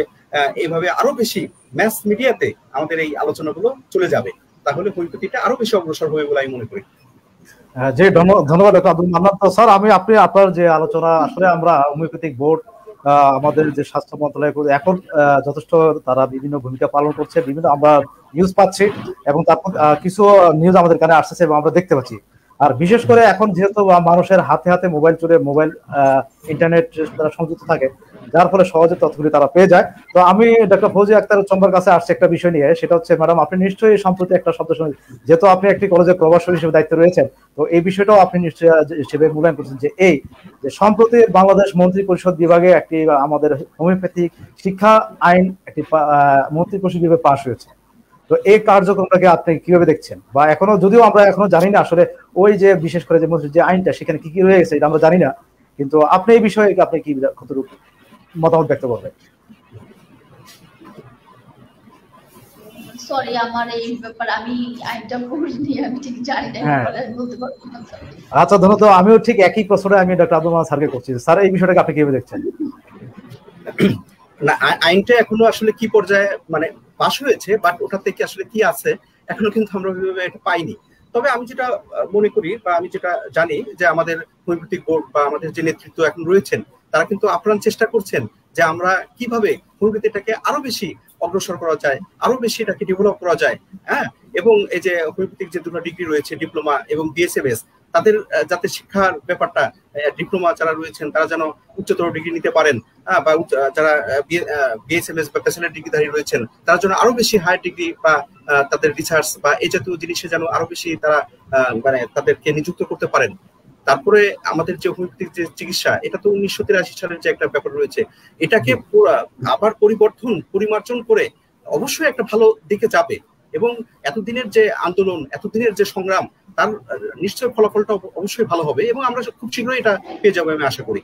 এইভাবে আরো বেশি ম্যাস মিডিয়াতে আমাদের এই আলোচনাগুলো চলে যাবে, তাহলে হোমিওপ্যাথিটা আরো বেশি অগ্রসর হবে বলে আমি মনে করি। জি, ধন্যবাদ ডক্টর আব্দুল মান্নান। তো স্যার, আপনি আপনার যে আলোচনা, আসলে আমরা হোমিওপ্যাথিক বোর্ড আমাদের যে স্বাস্থ্য মন্ত্রণালয় এখন যথেষ্ট তারা বিভিন্ন ভূমিকা পালন করছে, বিভিন্ন আমরা নিউজ পাচ্ছি এবং তারপর কিছু নিউজ আমাদের কানে আসছে এবং আমরা দেখতে পাচ্ছি। আর বিশেষ করে এখন যেহেতু মানুষের হাতে হাতে মোবাইল চলে, মোবাইল ইন্টারনেট তারা সংযুক্ত থাকে, যার ফলে সহজে তথ্যগুলি তারা পেয়ে যায়। তো আমি ডক্টর ফৌজি আক্তার চম্বার কাছে আসছি একটা বিষয় নিয়ে, সেটা হচ্ছে, ম্যাডাম আপনি নিশ্চয়ই সম্প্রতি একটা শব্দ শুনে, যেহেতু আপনি একটি কলেজের প্রভাষক হিসেবে দায়িত্ব রয়েছেন, তো এই বিষয়টাও আপনি নিশ্চয়ই হিসেবে মূল্যায়ন করছেন যে এই যে সম্প্রতি বাংলাদেশ মন্ত্রী পরিষদ বিভাগে একটি আমাদের হোমিওপ্যাথিক শিক্ষা আইন একটি মন্ত্রী পরিষদ বিভাগে পাশ হয়েছে। তো এই কার্যক্রমটাকে আপনি কিভাবে দেখছেন, বা এখনো যদিও আমরা এখনো জানি না আসলে ওই যে বিশেষ করে যে আইনটা সেখানে কি কি রয়ে গেছে এটা আমরা জানি না, কিন্তু আপনি এই বিষয়ে আপনি কি কতটুকু মতামত ব্যক্ত করবেন? সরি, আমার এই ব্যাপারে আমি আইনটা পড়িনি, আমি ঠিক জানি না, বলতে পারবো না। আচ্ছা, ধন্যবাদ। আমিও ঠিক একই প্রশ্নটা আমি ডক্টর আব্দুল মান্নান স্যারকে করছি। স্যার, এই বিষয়টাকে আপনি কিভাবে দেখছেন? না, আইনটা এখনো আসলে কি পর্যায়ে মানে পাশ হয়েছে, বাট ওটা থেকে আসলে কি আছে এখনো কিন্তু আমরা ওইভাবে এটা পাইনি। তবে আমি যেটা মনে করি বা আমি যেটা জানি যে আমাদের হোমিওপ্যাথিক বোর্ড বা আমাদের যে নেতৃত্ব এখন রয়েছেন তারা কিন্তু আপ্রাণ চেষ্টা করছেন যে আমরা কিভাবে হোমিওপ্যাথিটাকে আরো বেশি অগ্রসর করা যায়, আরো বেশি এটাকে ডেভেলপ করা যায়। হ্যাঁ, এবং এই যে হোমিওপ্যাথিক যে দুটো ডিগ্রি রয়েছে, ডিপ্লোমা এবং বিএসএমএস, তাদের যাতে শিক্ষার ব্যাপারটা, ডিপ্লোমা যারা রয়েছেন তারা যেন উচ্চতর ডিগ্রি নিতে পারেন, বা যারা বিএসএমএস বা ব্যাচেলর ডিগ্রিধারী রয়েছেন তারা যেন আরো বেশি হায়ার ডিগ্রি বা তাদের রিসার্চ বা এই জাতীয় জিনিসে যেন আরো বেশি তারা মানে তাদেরকে নিযুক্ত করতে পারেন। তারপরে আমাদের যে হোমিওপ্যাথিক যে চিকিৎসা, এটা তো 1983 সালের যে একটা ব্যাপার রয়েছে, এটাকে আবার পরিমার্জন করে অবশ্যই একটা ভালো দিকে যাবে এবং এতদিনের যে আন্দোলন, এতদিনের যে সংগ্রাম, তার নিশ্চয় ফলাফলটা অবশ্যই ভালো হবে এবং আমরা খুব শীঘ্রই এটা পেয়ে যাবো আমি আশা করি।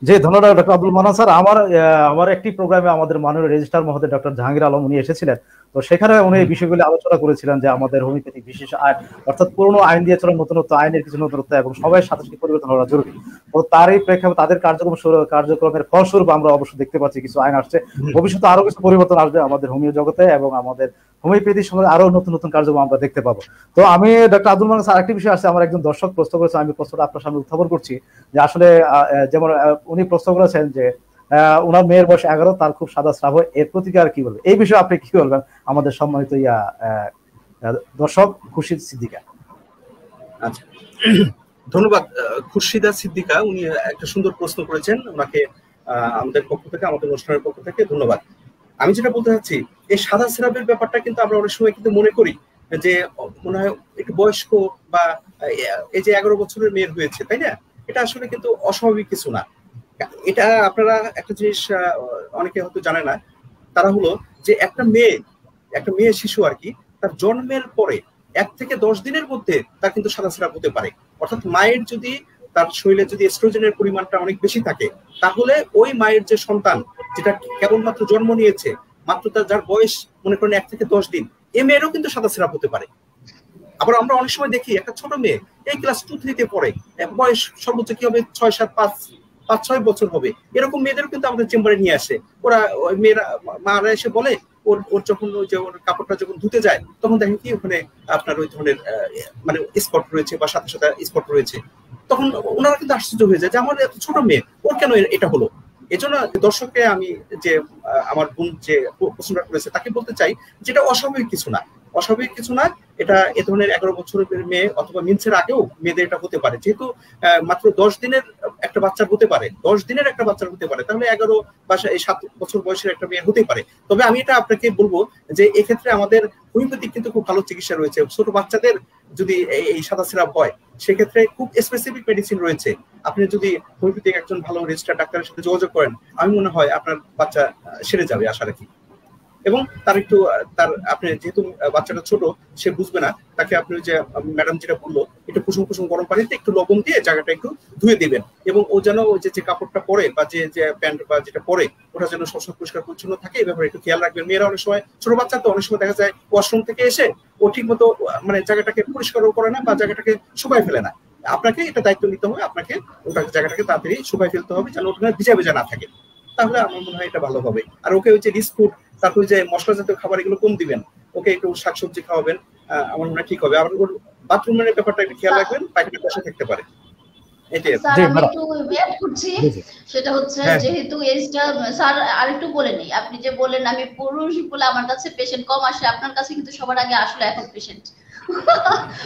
জি, ধন্যবাদ ডক্টর আব্দুল মান্নান স্যার। আমার একটি প্রোগ্রামে আমাদের মাননীয় রেজিস্ট্রার মহোদয় ডক্টর জাহাঙ্গীর আলম উনি এসেছিলেন। তো সেখানে উনি এই বিষয়গুলি আলোচনা করেছিলেন যে আমাদের হোমিওপ্যাথিক বিশেষ আইন, অর্থাৎ পুরনো আইন দিয়ে চলা নতুনত্ব, আইনের কিছু নতুনত্ব এবং সবাই সাথে সাথে পরিবর্তন হওয়া জরুরি। তো তারই প্রেক্ষাপটে তাদের কার্যক্রমের ফলস্বরূপ আমরা অবশ্যই দেখতে পাচ্ছি কিছু আইন আসছে। ভবিষ্যতে আরো কিছু পরিবর্তন আসবে আমাদের হোমিও জগতে এবং আমাদের হোমিওপ্যাথির সঙ্গে আরো নতুন নতুন কার্যক্রম আমরা দেখতে পাবো। তো আমি ডক্টর আব্দুল মান্নান স্যার, আরেকটি বিষয় আসছে, আমার একজন দর্শক প্রশ্ন করেছে, আমি প্রশ্নটা আপনার সামনে উত্থাপন করছি যে আসলে যেমন উনি প্রশ্ন করেছেন যে ওনার মেয়ের বয়স 11, তার খুব সাদা স্রাব হয়, এর প্রতিকার কি বলবেন? এই বিষয়ে আপনি কি বলবেন আমাদের সম্মানিত দর্শক খুরশিদ সিদ্দিকা? আচ্ছা, ধন্যবাদ খুরশিদা সিদ্দিকা, উনি একটা সুন্দর প্রশ্ন করেছেন। ওনাকে আমাদের পক্ষ থেকে, আমাদের অনুষ্ঠানের পক্ষ থেকে ধন্যবাদ। আমি যেটা বলতে চাচ্ছি, এই সাদা স্রাবের ব্যাপারটা কিন্তু আমরা অনেক সময় কিন্তু মনে করি যে মনে হয় একটু বয়স্ক বা এই যে 11 বছরের মেয়ের হয়েছে, তাই না? এটা আসলে কিন্তু অস্বাভাবিক কিছু না। এটা আপনারা একটা জিনিস অনেকে হয়তো জানে না, তারা হলো যে একটা মেয়ে শিশু আর কি, তার জন্মের পরে 1 থেকে 10 দিনের মধ্যে তার কিন্তু সাদা স্রাব হতে পারে। অর্থাৎ মায়ের যদি তার শরীরে যদি এস্ট্রোজেনের পরিমাণটা অনেক বেশি থাকে, তাহলে ওই মায়ের যে সন্তান যেটা কেবলমাত্র জন্ম নিয়েছে, মাত্র যার বয়স মনে করেন 1 থেকে 10 দিন, এই মেয়েরও কিন্তু সাদা স্রাব হতে পারে। আবার আমরা অনেক সময় দেখি একটা ছোট মেয়ে, এই ক্লাস 2-3-তে পড়ে, বয়স সর্বোচ্চ কি হবে 6-7-5-6 বছর হবে, এরকম মেয়েদেরও কিন্তু আমাদের চেম্বারে নিয়ে আসে। ওরা মেয়েরা মারা এসে বলে ওর যখন ওই যে ওর কাপড়টা যখন ধুতে যায়, তখন দেখেন কি ওখানে আপনার ওই ধরনের মানে স্পট রয়েছে বা সাথে সাথে স্পট রয়েছে। তখন ওনারা কিন্তু আশ্চর্য হয়ে যায় যে আমার এত ছোট মেয়ে, ওর কেন এটা হলো। এজন্য দর্শককে আমি যে আমার বোন যে প্রশ্নটা করেছে তাকে বলতে চাই, যেটা অস্বাভাবিক কিছু না, অস্বাভাবিক কিছু না। এটা এ ধরনের 11 বছরের মেয়ে অথবা মিন্সের আগেও মেয়েদের এটা হতে পারে। যেহেতু মাত্র 10 দিনের একটা বাচ্চার হতে পারে, 10 দিনের একটা বাচ্চার হতে পারে, তাহলে 11 বা 7 বছর বয়সের একটা মেয়ের হতে পারে। তবে আমি এটা আপনাকে বলবো যে এক্ষেত্রে আমাদের হোমিওপ্যাথিক কিন্তু খুব ভালো চিকিৎসা রয়েছে। ছোট বাচ্চাদের যদি এই সাদা সিরাপ হয়, সেক্ষেত্রে খুব স্পেসিফিক মেডিসিন রয়েছে। আপনি যদি হোমিওপ্যাথিক একজন ভালো রেজিস্টার ডাক্তারের সাথে যোগাযোগ করেন, আমি মনে হয় আপনার বাচ্চা সেরে যাবে, আশা রাখি। এবং তার একটু আপনি যেহেতু বাচ্চাটা ছোট, সে বুঝবে না, তাকে আপনি যে ম্যাডাম যেটা বললো, একটু কুসুম কুসুম গরম পানিতে একটু লবণ দিয়ে জায়গাটা একটু ধুয়ে দিবেন, এবং ও যেন ওই যে কাপড়টা পরে বা যে প্যান্ট বা যেটা পরে ওটা যেন সবসময় পরিষ্কার পরিচ্ছন্ন থাকে, এই ব্যাপারে একটু খেয়াল রাখবেন। মেয়েরা অনেক সময়, ছোট বাচ্চা তো, অনেক সময় দেখা যায় ওয়াশরুম থেকে এসে ও ঠিক মতো মানে জায়গাটাকে পরিষ্কারও করে না বা জায়গাটাকে শুকায় ফেলে না। আপনাকে এটা দায়িত্ব নিতে হবে, আপনাকে ওটা জায়গাটাকে তাড়াতাড়ি শুকায় ফেলতে হবে যেন ওখানে ভিজা ভিজা না থাকে। তাহলে আমার মনে হয় এটা ভালো হবে। আর ওকে ওই যে বিস্কুট, তারপর যে মশলা জাতীয় খাবার, এগুলো কম দিবেন, ওকে একটু শাকসবজি খাওয়াবেন, আমার মনে হয় ঠিক হবে। আবার ওর বাথরুমের ব্যাপারটা একটু খেয়াল রাখবেন, পায়খানা বসে থাকতে পারে। এটাই স্যার, আমি একটু অ্যাড করছি, সেটা হচ্ছে যেহেতু এজটা, স্যার আরেকটু বলে নেই, আপনি যে বলেন আমি পুরুষ বলে আমার কাছে পেশেন্ট কম আসে, আপনার কাছে কিন্তু সবার আগে আসলে এখন পেশেন্ট।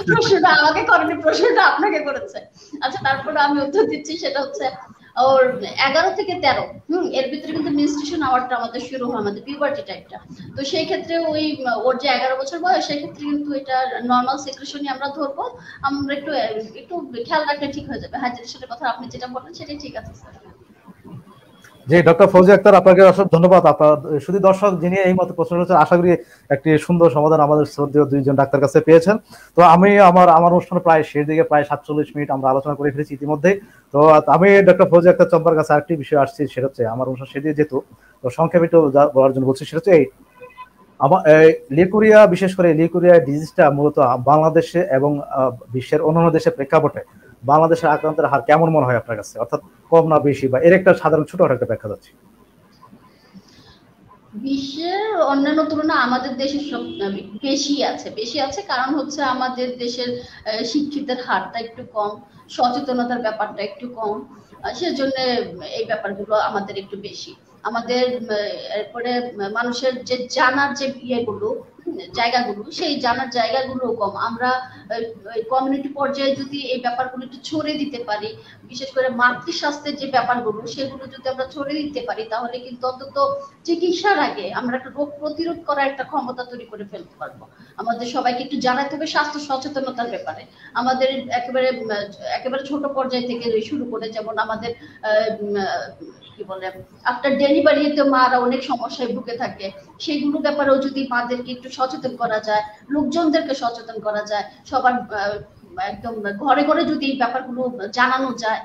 প্রশ্নটা আমাকে করেনি, প্রশ্নটা আপনাকে করেছে। আচ্ছা, তারপরে আমি উত্তর দিচ্ছি, সেটা হচ্ছে ওর 11 থেকে 13 এর ভিতরে কিন্তু মেনস্ট্রুয়েশন আওয়ারটা আমাদের শুরু হয়, আমাদের পিউবার্টি টাইপটা। তো সেই ক্ষেত্রে ওর যে 11 বছর বয়স, সেই ক্ষেত্রে কিন্তু এটা নরমাল সিক্রেশনই আমরা ধরবো। আমরা একটু খেয়াল রাখলে ঠিক হয়ে যাবে। হাইড্রেশনের কথা আপনি যেটা বললেন সেটাই ঠিক আছে স্যার। জি, ডক্টর ফৌজি আক্তার, আপনাকে অসংখ্য ধন্যবাদ। আপনার শুধু দর্শক যিনি এই মতো প্রশ্ন করেছেন, আশা করি একটি সুন্দর সমাধান আমাদের শ্রদ্ধেয় দুইজন ডাক্তার কাছে পেয়েছেন। তো আমি আমার অনুষ্ঠানে প্রায় শেষ দিকে, প্রায় 47 মিনিট আমরা আলোচনা করে ফেলেছি ইতিমধ্যে। তো আমি ডক্টর ফৌজি আক্তার চম্পার কাছে আরেকটি বিষয় আসছি, সেটা হচ্ছে আমার অনুষ্ঠান শেষ দিয়ে যেত, তো সংক্ষেপে একটু বলার জন্য বলছি। সেটা হচ্ছে এই আমার লিউকোরিয়া, বিশেষ করে লিউকোরিয়া ডিজিজটা মূলত বাংলাদেশে এবং বিশ্বের অন্যান্য দেশের প্রেক্ষাপটে বাংলাদেশের আক্রান্তের হার কেমন মনে হয় আপনার কাছে? অর্থাৎ কম না বেশি, বা এর একটা সাধারণ ছোটখাটো একটা ব্যাখ্যা যাচ্ছে। বিশ্বের অন্যান্য তুলনা আমাদের দেশে সব বেশি আছে, কারণ হচ্ছে আমাদের দেশের শিক্ষিতের হারটা একটু কম, সচেতনতার ব্যাপারটা একটু কম, সেজন্য এই ব্যাপারগুলো আমাদের একটু বেশি। আমাদের এরপরে মানুষের যে জানার যে জায়গাগুলো, সেই জানার জায়গাগুলো কম। আমরা কমিউনিটি পর্যায়ে যদি এই ব্যাপারগুলো একটু ছড়িয়ে দিতে পারি, বিশেষ করে মাতৃস্বাস্থ্যের যে ব্যাপারগুলো, সেগুলো যদি আমরা ছড়িয়ে দিতে পারি, তাহলে কিন্তু অন্তত চিকিৎসার আগে আমরা একটা রোগ প্রতিরোধ করার একটা ক্ষমতা তৈরি করে ফেলতে পারবো। আমাদের সবাইকে একটু জানাতে হবে স্বাস্থ্য সচেতনতার ব্যাপারে। আমাদের একেবারে ছোট পর্যায় থেকে শুরু করে, যেমন আমাদের কি বলে আফটার ডেলিভারিতে মারা অনেক সমস্যায় ভুগে থাকে, সেইগুলো ব্যাপারেও যদি মাদেরকে একটু সচেতন করা যায়, লোকজনদেরকে সচেতন করা যায়, সবার একদম ঘরে ঘরে যদি এই ব্যাপারগুলো জানানো যায়,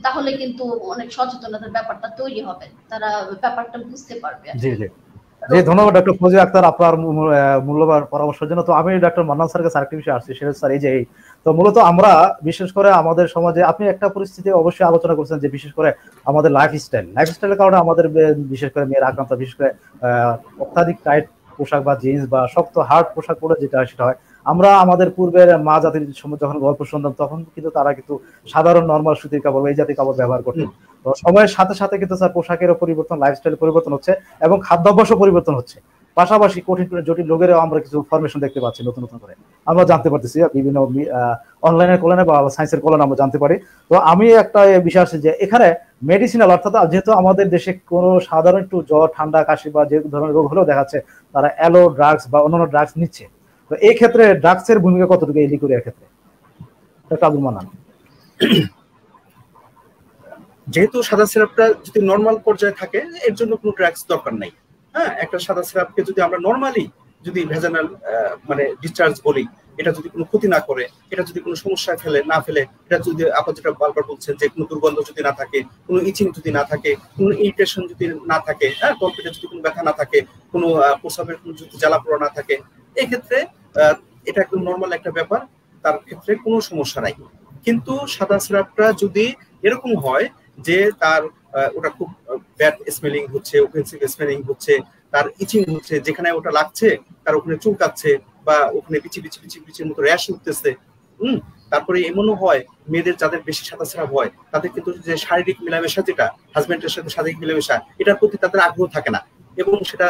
তাহলে কিন্তু অনেক সচেতনতার ব্যাপারটা তৈরি হবে, তারা ব্যাপারটা বুঝতে পারবে। জি জি জি, ধন্যবাদ ডক্টর ফজিয়া আক্তার আপনার মূল্যবান পরামর্শের জন্য। তো আমি ডক্টর মান্নান স্যারের কাছে আরেকটি বিষয় আসছি, সেটা স্যার এই যে তো মূলত আমরা বিশেষ করে আমাদের সমাজে আপনি একটা পরিস্থিতি অবশ্যই আলোচনা করছেন যে বিশেষ করে আমাদের লাইফস্টাইলের কারণে আমাদের বিশেষ করে মেয়েরা আক্রান্ত, বিশেষ করে অত্যাধিক টাইট পোশাক বা জিন্স বা শক্ত হার্ড পোশাক পরে যেটা সেটা হয়। আমরা আমাদের পূর্বের মা জাতির সময় যখন গল্প শুনতাম তখন কিন্তু তারা কিন্তু সাধারণ নর্মাল সুতির কাপড় এই জাতীয় কাপড় ব্যবহার করতেন। তো সময়ের সাথে সাথে কিন্তু স্যার পোশাকেরও পরিবর্তন, লাইফস্টাইল পরিবর্তন হচ্ছে এবং খাদ্যাভ্যাসও পরিবর্তন হচ্ছে। পাশাপাশি কঠিন জটিল রোগেরও আমরা কিছু ফরমেশন দেখতে পাচ্ছি নতুন নতুন করে, আমরা জানতে পারতেছি বিভিন্ন অনলাইনের কল্যাণে বা সায়েন্সের কল্যাণে আমরা জানতে পারি। তো আমি একটা বিষয় আছে যে এখানে মেডিসিনাল, অর্থাৎ যেহেতু আমাদের দেশে কোনো সাধারণ একটু জ্বর ঠান্ডা কাশি বা যে ধরনের রোগ হলেও দেখাচ্ছে তারা অ্যালো ড্রাগস বা অন্যান্য ড্রাগস নিচ্ছে। তো এই ক্ষেত্রে ড্রাগসের ভূমিকা কতটুকু এই লিকুরিয়ার ক্ষেত্রে, ডক্টর আব্দুল মান্নান? যেহেতু সাদা সিরাপটা যদি নর্মাল পর্যায়ে থাকে এর জন্য কোনো ড্রাগস দরকার নাই। হ্যাঁ, একটা সাদা সিরাপকে যদি আমরা নর্মালি যদি ভেজানাল মানে ডিসচার্জ বলি, এটা যদি কোনো ক্ষতি না করে, এটা যদি কোনো সমস্যায় না ফেলে, এটা যদি আপনার যেটা বারবার বলছেন যে কোনো দুর্গন্ধ যদি না থাকে, কোনো ইচিং যদি না থাকে, কোনো ইরিটেশন যদি না থাকে, হ্যাঁ, তলপেটে যদি কোনো ব্যথা না থাকে, কোনো প্রস্রাবের কোনো যদি জ্বালা পোড়া না থাকে, এই ক্ষেত্রে এটা একদম নর্মাল একটা ব্যাপার, তার ক্ষেত্রে কোনো সমস্যা নাই। কিন্তু সাদা সিরাপটা যদি এরকম হয় যে তার ওটা খুব ব্যাড স্মেলিং হচ্ছে, অফেন্সিভ স্মেলিং হচ্ছে, তার ইচিং হচ্ছে, যেখানে ওটা লাগছে তার ওখানে চুলকাচ্ছে বা ওখানে বিচির মতো র্যাশ উঠতেছে, তারপরে এমনও হয় মেয়েদের যাদের বেশি সাদা সিরাপ হয় তাদের কিন্তু যে শারীরিক মেলামেশা, যেটা হাজবেন্ডের সাথে শারীরিক মেলামেশা, এটার প্রতি তাদের আগ্রহ থাকে না এবং সেটা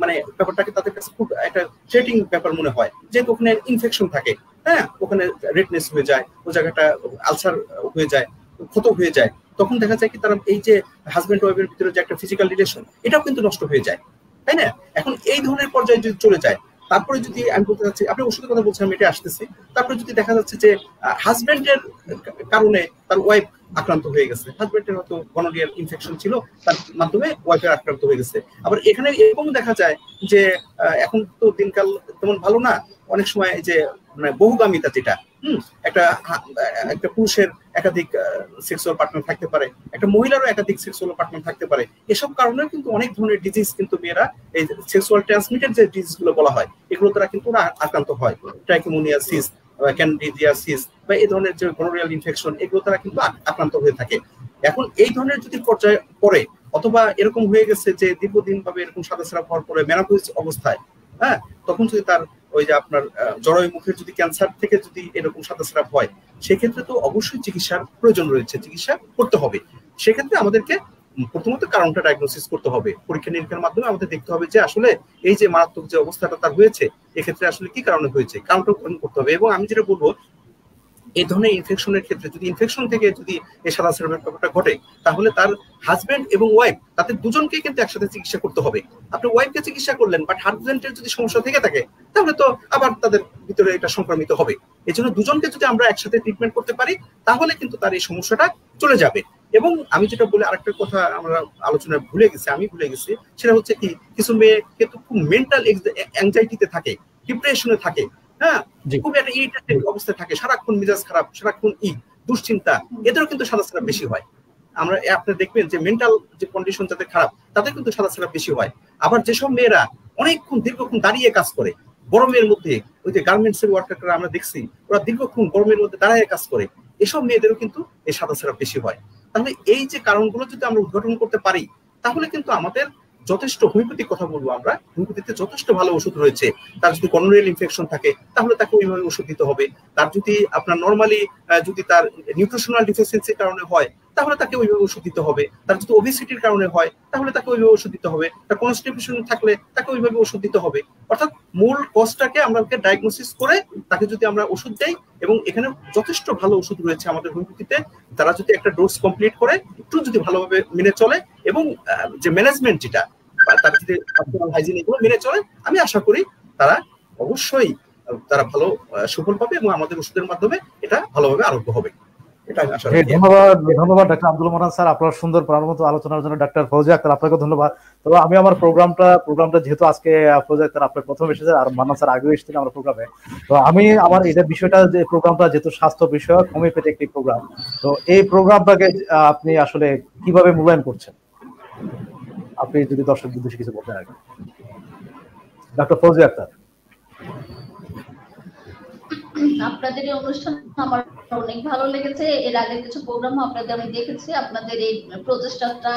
মানে ব্যাপারটাকে তাদের কাছে খুব একটা থ্রেটিং ব্যাপার মনে হয়, যেহেতু ওখানে ইনফেকশন থাকে, হ্যাঁ, ওখানে রেডনেস হয়ে যায়, ওই জায়গাটা আলসার হয়ে যায়, ক্ষত হয়ে যায়, তখন দেখা যায় কি তারা এই যে হাজবেন্ড ওয়াইফের ভিতরে যে একটা ফিজিক্যাল রিলেশন এটাও কিন্তু নষ্ট হয়ে যায়, তাই না? এখন এই ধরনের পর্যায়ে যদি চলে যায়, তারপরে যদি আমি বলতে চাচ্ছি, আপনি ওষুধের কথা বলছেন, আমি এটা আসতেছি, তারপরে যদি দেখা যাচ্ছে যে হাজবেন্ডের কারণে তার ওয়াইফ আক্রান্ত হয়ে গেছে, হাজবেন্ডের হয়তো গনোরিয়ার ইনফেকশন ছিল, তার মাধ্যমে ওয়াইফের আক্রান্ত হয়ে গেছে। আবার এখানে এরকম দেখা যায় যে এখন তো দিনকাল তেমন ভালো না, অনেক সময় যে মানে বহুগামিতা, যেটা একটা পুরুষের একাধিক সেক্সুয়াল পার্টনার থাকতে পারে, একটা মহিলারও একাধিক সেক্সুয়াল পার্টনার থাকতে পারে, এসব কারণে কিন্তু অনেক ধরনের ডিজিজ কিন্তু মেয়েরা এই সেক্সুয়াল ট্রান্সমিটেড যে ডিজিজ গুলো বলা হয় এগুলো তারা কিন্তু আক্রান্ত হয়, ট্রাইকোমোনিয়াসিস, ক্যান্ডিডিয়াসিস বা এই ধরনের যে গনোরিয়াল ইনফেকশন, এগুলো তারা কিন্তু আক্রান্ত হয়ে থাকে। এখন এই ধরনের যদি পর্যায়ে পড়ে, অথবা এরকম হয়ে গেছে যে দীর্ঘদিন ভাবে এরকম সাদা সিরাপ হওয়ার পরে মেনোপজ অবস্থায়, হ্যাঁ, তখন যদি তার ওই যে আপনার জরায়ু মুখের যদি ক্যান্সার থেকে যদি এরকম সাদা সিরাপ হয়, সেক্ষেত্রে তো অবশ্যই চিকিৎসার প্রয়োজন রয়েছে, চিকিৎসা করতে হবে। সেক্ষেত্রে আমাদেরকে প্রথমত কারণটা ডায়াগনোসিস করতে হবে, পরীক্ষা নিরীক্ষার মাধ্যমে আমাদের দেখতে হবে যে আসলে এই যে মারাত্মক যে অবস্থাটা তার হয়েছে এক্ষেত্রে আসলে কি কারণে হয়েছে, কারণটা করতে হবে। এবং আমি যেটা বলবো, এই ধরনের ইনফেকশনের ক্ষেত্রে যদি ইনফেকশন থেকে যদি এই সাদা সিরাপের ব্যাপারটা ঘটে, তাহলে তার হাজবেন্ড এবং ওয়াইফ তাদের দুজনকে কিন্তু একসাথে চিকিৎসা করতে হবে। আপনি ওয়াইফকে চিকিৎসা করলেন, বাট হাজবেন্ডের যদি সমস্যা থেকে থাকে তাহলে তো আবার তাদের ভিতরে এটা সংক্রমিত হবে। এই জন্য দুজনকে যদি আমরা একসাথে ট্রিটমেন্ট করতে পারি তাহলে কিন্তু তার এই সমস্যাটা চলে যাবে। এবং আমি যেটা বলে আরেকটা কথা আমরা আলোচনায় ভুলে গেছি, সেটা হচ্ছে কি, কিছু মেয়ে কিন্তু খুব মেন্টাল অ্যাংজাইটিতে থাকে, ডিপ্রেশনে থাকে, হ্যাঁ, খুব একটা ইরিটেটেড অবস্থায় থাকে, সারাক্ষণ মেজাজ খারাপ, সারাক্ষণ দুশ্চিন্তা, এদেরও কিন্তু সাদা সিরাপ বেশি হয়। আমরা আপনি দেখবেন যে মেন্টাল যে কন্ডিশন যাদের খারাপ তাদের কিন্তু সাদা সিরাপ বেশি হয়। আবার যেসব মেয়েরা অনেকক্ষণ দীর্ঘক্ষণ দাঁড়িয়ে কাজ করে গরমের মধ্যে, ওই যে গার্মেন্টস এর ওয়ার্কাররা আমরা দেখছি ওরা দীর্ঘক্ষণ গরমের মধ্যে দাঁড়িয়ে কাজ করে, এসব মেয়েদেরও কিন্তু এই সাদা সিরাপ বেশি হয়। তাহলে এই যে কারণগুলো যদি আমরা উদ্ঘাটন করতে পারি তাহলে কিন্তু আমাদের যথেষ্ট, হোমিওপ্যাথিক কথা বলবো আমরা, হোমিওপ্যাথিতে যথেষ্ট ভালো ওষুধ রয়েছে। তার যদি গনোরিয়াল ইনফেকশন থাকে তাহলে তাকে ওইভাবে ওষুধ দিতে হবে। তার যদি আপনার নর্মালি যদি তার নিউট্রিশনাল ডিফিসিয়েন্সির কারণে হয় তাহলে তাকে ওইভাবে ওষুধ দিতে হবে। তার যদি ওবেসিটির কারণে হয় তাহলে তাকে ওইভাবে ওষুধ দিতে হবে। তার কনস্টিপেশন থাকলে তাকে ওইভাবে ওষুধ দিতে হবে। অর্থাৎ মূল কজটাকে আমরা ডায়াগনোসিস করে তাকে যদি আমরা ওষুধ দেই, এবং এখানে যথেষ্ট ভালো ওষুধ রয়েছে আমাদের হোমিওপ্যাথিতে, তারা যদি একটা ডোজ কমপ্লিট করে, একটু যদি ভালোভাবে মেনে চলে এবং যে ম্যানেজমেন্ট যেটা তার যদি পার্সোনাল হাইজিন এগুলো মেনে চলে, আমি আশা করি তারা অবশ্যই তারা ভালো সুফল পাবে এবং আমাদের ওষুধের মাধ্যমে এটা ভালোভাবে আরোগ্য হবে। এটা আমি আশা জি, রাখি। ধন্যবাদ ডাক্তার আব্দুল মান্নান স্যার, আপনার সুন্দর প্রাণবন্ত আলোচনার জন্য। ডাক্তার ফৌজিয়া আক্তার, আপনাকে ধন্যবাদ। তবে আমি আমার প্রোগ্রামটা যেহেতু আজকে ফৌজিয়া আক্তার আপনার প্রথম এসেছে আর মান্নান স্যার আগেও এসেছিলেন আমার প্রোগ্রামে, তো আমি আমার এটা বিষয়টা যে প্রোগ্রামটা যেহেতু স্বাস্থ্য বিষয়ক হোমিওপ্যাথি একটি প্রোগ্রাম, তো এই প্রোগ্রামটাকে আপনি আসলে কিভাবে মূল্যায়ন করছেন, আপনি যদি দর্শকদের উদ্দেশ্যে কিছু বলতেন আর কি। ডাক্তার ফৌজিয়া আক্তার। আপনাদের এই অনুষ্ঠান আমার অনেক ভালো লেগেছে। এর আগের কিছু প্রোগ্রাম আপনাদের আমি দেখেছি। আপনাদের এই প্রচেষ্টাটা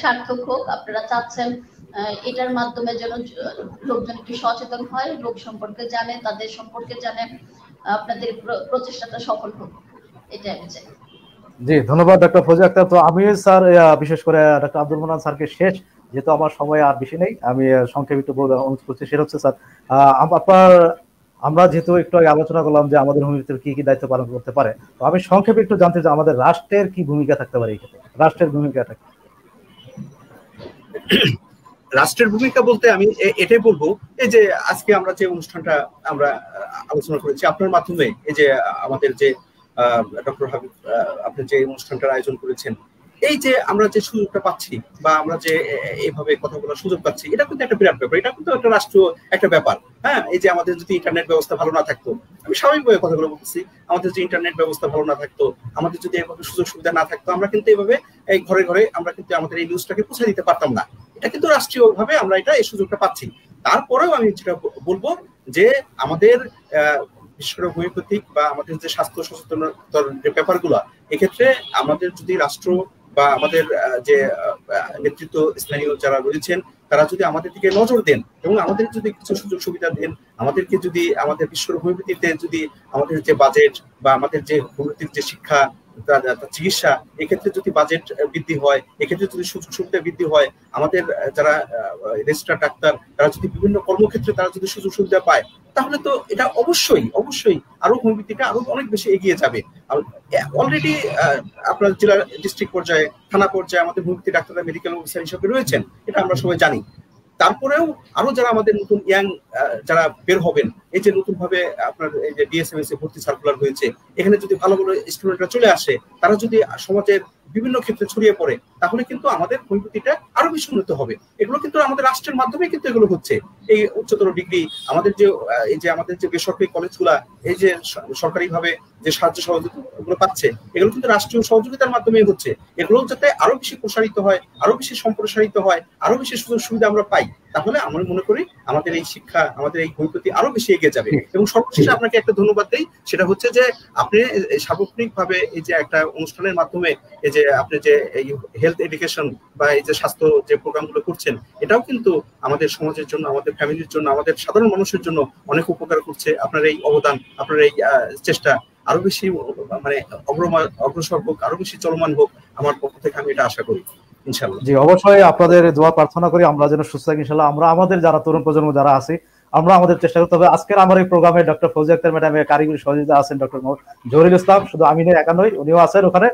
সার্থক হোক। আপনারা চাচ্ছেন এটার মাধ্যমে যেন লোকজন একটু সচেতন হয়, রোগ সম্পর্কে জানে, তাদের সম্পর্কে জানে। আপনাদের প্রচেষ্টাটা সফল হোক, এটাই আমি চাই। জি, ধন্যবাদ ডাক্তার ফৌজিয়া আক্তার। তো আমি স্যার বিশেষ করে ডাক্তার আব্দুল মান্নান স্যারকে শেষ, যেহেতু আমার সময় আর বেশি নেই, আমি সংক্ষেপে একটু অনুরোধ করছি। সেটা হচ্ছে স্যার, আমরা যেহেতু একটু আগে আলোচনা করলাম যে আমাদের হোমিওপ্যাথির কি কি দায়িত্ব পালন করতে পারে, তো আমি সংক্ষেপে একটু জানতে চাই আমাদের রাষ্ট্রের কি ভূমিকা থাকতে পারে এই ক্ষেত্রে, রাষ্ট্রের ভূমিকাটা। রাষ্ট্রের ভূমিকা বলতে আমি এটাই বলবো, এই যে আজকে আমরা যে অনুষ্ঠানটা আমরা আলোচনা করেছি আপনার মাধ্যমে, এই যে আমাদের যে ডক্টর হাবিব আপনি যে অনুষ্ঠানটার আয়োজন করেছেন, এই যে আমরা যে সুযোগটা পাচ্ছি বা আমরা যে এইভাবে কথা বলার সুযোগ পাচ্ছি, এটা কিন্তু একটা বিরাট ব্যাপার, এটা কিন্তু একটা রাষ্ট্রীয় একটা ব্যাপার। হ্যাঁ, এই যে আমাদের যদি ইন্টারনেট ব্যবস্থা ভালো না থাকতো, আমি স্বাভাবিকভাবে কথাগুলো বলতেছি, আমাদের যে ইন্টারনেট ব্যবস্থা ভালো না থাকতো, আমাদের যদি এভাবে সুযোগ সুবিধা না থাকতো, আমরা কিন্তু এইভাবে এই ঘরে ঘরে আমরা কিন্তু আমাদের এই নিউজটাকে পৌঁছে দিতে পারতাম না। এটা কিন্তু রাষ্ট্রীয় ভাবে আমরা এই সুযোগটা পাচ্ছি। তারপরেও আমি যেটা বলবো যে আমাদের বিশেষ করে হোমিওপ্যাথিক বা আমাদের যে স্বাস্থ্য সচেতনতার যে ব্যাপারগুলো, এক্ষেত্রে আমাদের যদি রাষ্ট্র বা আমাদের যে নেতৃত্ব স্থানীয় যারা রয়েছেন, তারা যদি আমাদের দিকে নজর দেন এবং আমাদের যদি কিছু সুযোগ সুবিধা দেন, আমাদেরকে যদি আমাদের বিশেষ করে হোমিওপ্যাথিতে যদি আমাদের যে বাজেট বা আমাদের যে হোমিওপ্যাথিক যে শিক্ষা চিকিৎসা, এক্ষেত্রে যদি বাজেট বৃদ্ধি হয়, এক্ষেত্রে যদি সুযোগ সুবিধা বৃদ্ধি হয়, আমাদের যারা রেজিস্ট্রার ডাক্তার তারা যদি বিভিন্ন কর্মক্ষেত্রে তারা যদি সুযোগ সুবিধা পায়, তাহলে তো এটা অবশ্যই অবশ্যই আরো হোমিওপ্যাথিটা আরো অনেক বেশি এগিয়ে যাবে। অলরেডি আপনার জেলা ডিস্ট্রিক্ট পর্যায়ে থানা পর্যায়ে আমাদের হোমিওপ্যাথি ডাক্তাররা মেডিকেল অফিসার হিসেবে রয়েছেন, এটা আমরা সবাই জানি। তারপরেও আরো যারা আমাদের নতুন ইয়াং যারা বের হবেন, এই যে নতুন ভাবে আপনার এই যে ডিএসএমএস এ ভর্তি সার্কুলার হয়েছে, এখানে যদি ভালো ভালো স্টুডেন্টরা চলে আসে, তারা যদি সমাজের বিভিন্ন ক্ষেত্রে ছড়িয়ে পড়ে, তাহলে কিন্তু আমাদের হোমিওপ্যাথিটা আরো বেশি উন্নত হবে। এগুলো কিন্তু আমাদের রাষ্ট্রের মাধ্যমে কিন্তু এগুলো হচ্ছে। এই উচ্চতর ডিগ্রি আমাদের যে এই যে আমাদের যে বেসরকারি কলেজগুলা এই যে সরকারি ভাবে যে সাহায্য সহযোগিতা পাচ্ছে, এগুলো কিন্তু রাষ্ট্রীয় সহযোগিতার মাধ্যমে হচ্ছে। এগুলো যাতে আরো বেশি প্রসারিত হয়, আরো বেশি সম্প্রসারিত হয়, আরো বেশি সুযোগ সুবিধা আমরা পাই, তাহলে আমরা মনে করি আমাদের এই শিক্ষা, আমাদের এই হোমিওপ্যাথি আরো বেশি এগিয়ে যাবে। এবং সর্বশেষে আপনাকে একটা ধন্যবাদ দেই, সেটা হচ্ছে যে আপনি সার্বক্ষণিক ভাবে এই যে একটা অনুষ্ঠানের মাধ্যমে এই যে আপনি যে এই হেলথ এডুকেশন বা এই যে স্বাস্থ্য যে প্রোগ্রামগুলো করছেন, এটাও কিন্তু আমাদের সমাজের জন্য, আমাদের ফ্যামিলির জন্য, আমাদের সাধারণ মানুষের জন্য অনেক উপকার করছে। আপনার এই অবদান, আপনার এই চেষ্টা আরো বেশি মানে অগ্রসর হোক, আরো বেশি চলমান হোক, আমার পক্ষ থেকে আমি এটা আশা করি ইনশাআল্লাহ। জি, অবশ্যই আপনাদের দোয়া প্রার্থনা করি আমরা যেন সুস্থ থাকি ইনশাআল্লাহ। আমরা আমাদের যারা তরুণ প্রজন্ম যারা আছে, আমরা আমাদের চেষ্টা করতে হবে। আজকের আমার এই প্রোগ্রামে ডক্টর ফৌজিয়া আক্তার ম্যাডামের কারিগরি সহযোগিতা আছেন ডক্টর জহিরুল ইসলাম, শুধু আমি একা নই, উনিও আছেন ওখানে।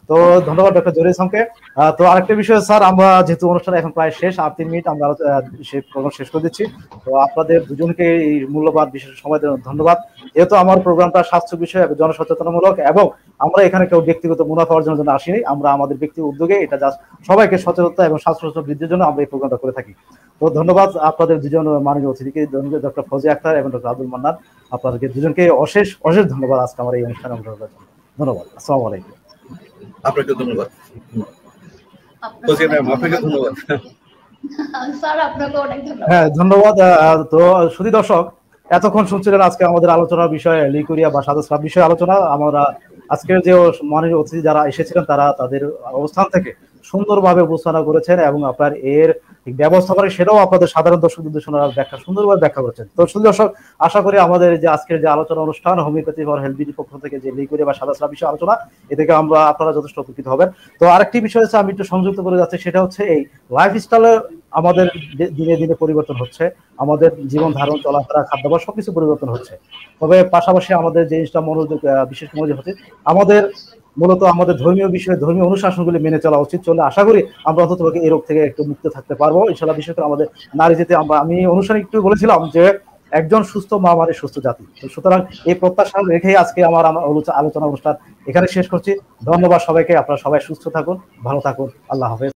তো ধন্যবাদ ডক্টর জহিরুল ইসলামকে। তো আরেকটা বিষয় স্যার, আমরা যেহেতু অনুষ্ঠান এখন প্রায় শেষ, 8-3 মিনিট আমরা সেই প্রোগ্রাম শেষ করে দিচ্ছি। তো আপনাদের দুজনকে এই মূল্যবান বিশেষ সময় দেওয়ার ধন্যবাদ। যেহেতু আমার প্রোগ্রামটা স্বাস্থ্য বিষয় জনসচেতনামূলক, এবং আমরা এখানে কেউ ব্যক্তিগত মুনাফা অর্জনের জন্য আসিনি, আমরা আমাদের ব্যক্তিগত উদ্যোগে এটা জাস্ট সবাইকে সচেতনতা এবং স্বাস্থ্য সচেতনতা বৃদ্ধির জন্য আমরা এই প্রোগ্রামটা করে থাকি। তো ধন্যবাদ আপনাদের দুজন মাননীয় অতিথিকে, ডক্টর ফৌজিয়া আক্তার এবং ডক্টর আব্দুল মান্নান, আপনাদেরকে দুজনকে অশেষ অশেষ ধন্যবাদ আজকে আমার এই অনুষ্ঠানে অংশগ্রহণ করার জন্য। ধন্যবাদ। আসসালামু আলাইকুম। আপনাকে ধন্যবাদ। আপনাকে ধন্যবাদ স্যার, আপনাকে অনেক ধন্যবাদ। হ্যাঁ, ধন্যবাদ। তো সুধী দর্শক, এতক্ষণ শুনছিলেন আজকে আমাদের আলোচনার বিষয় লিকুরিয়া বা সাদা স্রাব বিষয়ে আলোচনা। আমরা আজকের যে মাননীয় অতিথি যারা এসেছিলেন, তারা তাদের অবস্থান থেকে সুন্দরভাবে উপস্থাপনা করেছেন এবং আপনার এর ব্যবস্থা করে সেটাও আপনাদের সাধারণ দর্শকদের শোনার ব্যাখ্যা সুন্দরভাবে ব্যাখ্যা করেছেন। তো সুধী দর্শক, আশা করি আমাদের যে আজকের যে আলোচনা অনুষ্ঠান হোমিওপ্যাথি ফর হেলথ বিডি পক্ষ থেকে যে লিকুরিয়া বা সাদা স্রাব বিষয়ে আলোচনা, এ থেকে আপনারা যথেষ্ট উপকৃত হবেন। তো আরেকটি বিষয় হচ্ছে আমি একটু সংযুক্ত করে যাচ্ছি, সেটা হচ্ছে এই লাইফস্টাইলে আমাদের দিনে দিনে পরিবর্তন হচ্ছে, আমাদের জীবন ধারণ, চলাফেরা, খাদ্যাভ্যাস সবকিছু পরিবর্তন হচ্ছে। তবে পাশাপাশি আমাদের যে জিনিসটা বিশেষ মনোযোগ হচ্ছে, আমাদের মূলত আমাদের ধর্মীয় বিষয়ে ধর্মীয় অনুশাসনগুলি মেনে চলা উচিত। চলে আশা করি আমরা অন্তত এই রোগ থেকে একটু মুক্ত থাকতে পারবো ইনশাআল্লাহ। বিশেষ করে আমাদের নারী যেতে আমি অনুষ্ঠানে একটু বলেছিলাম যে একজন সুস্থ মা মানে সুস্থ জাতি। সুতরাং এই প্রত্যাশা রেখেই আজকে আমার আলোচনা অনুষ্ঠান এখানে শেষ করছি। ধন্যবাদ সবাইকে। আপনারা সবাই সুস্থ থাকুন, ভালো থাকুন। আল্লাহ হাফেজ।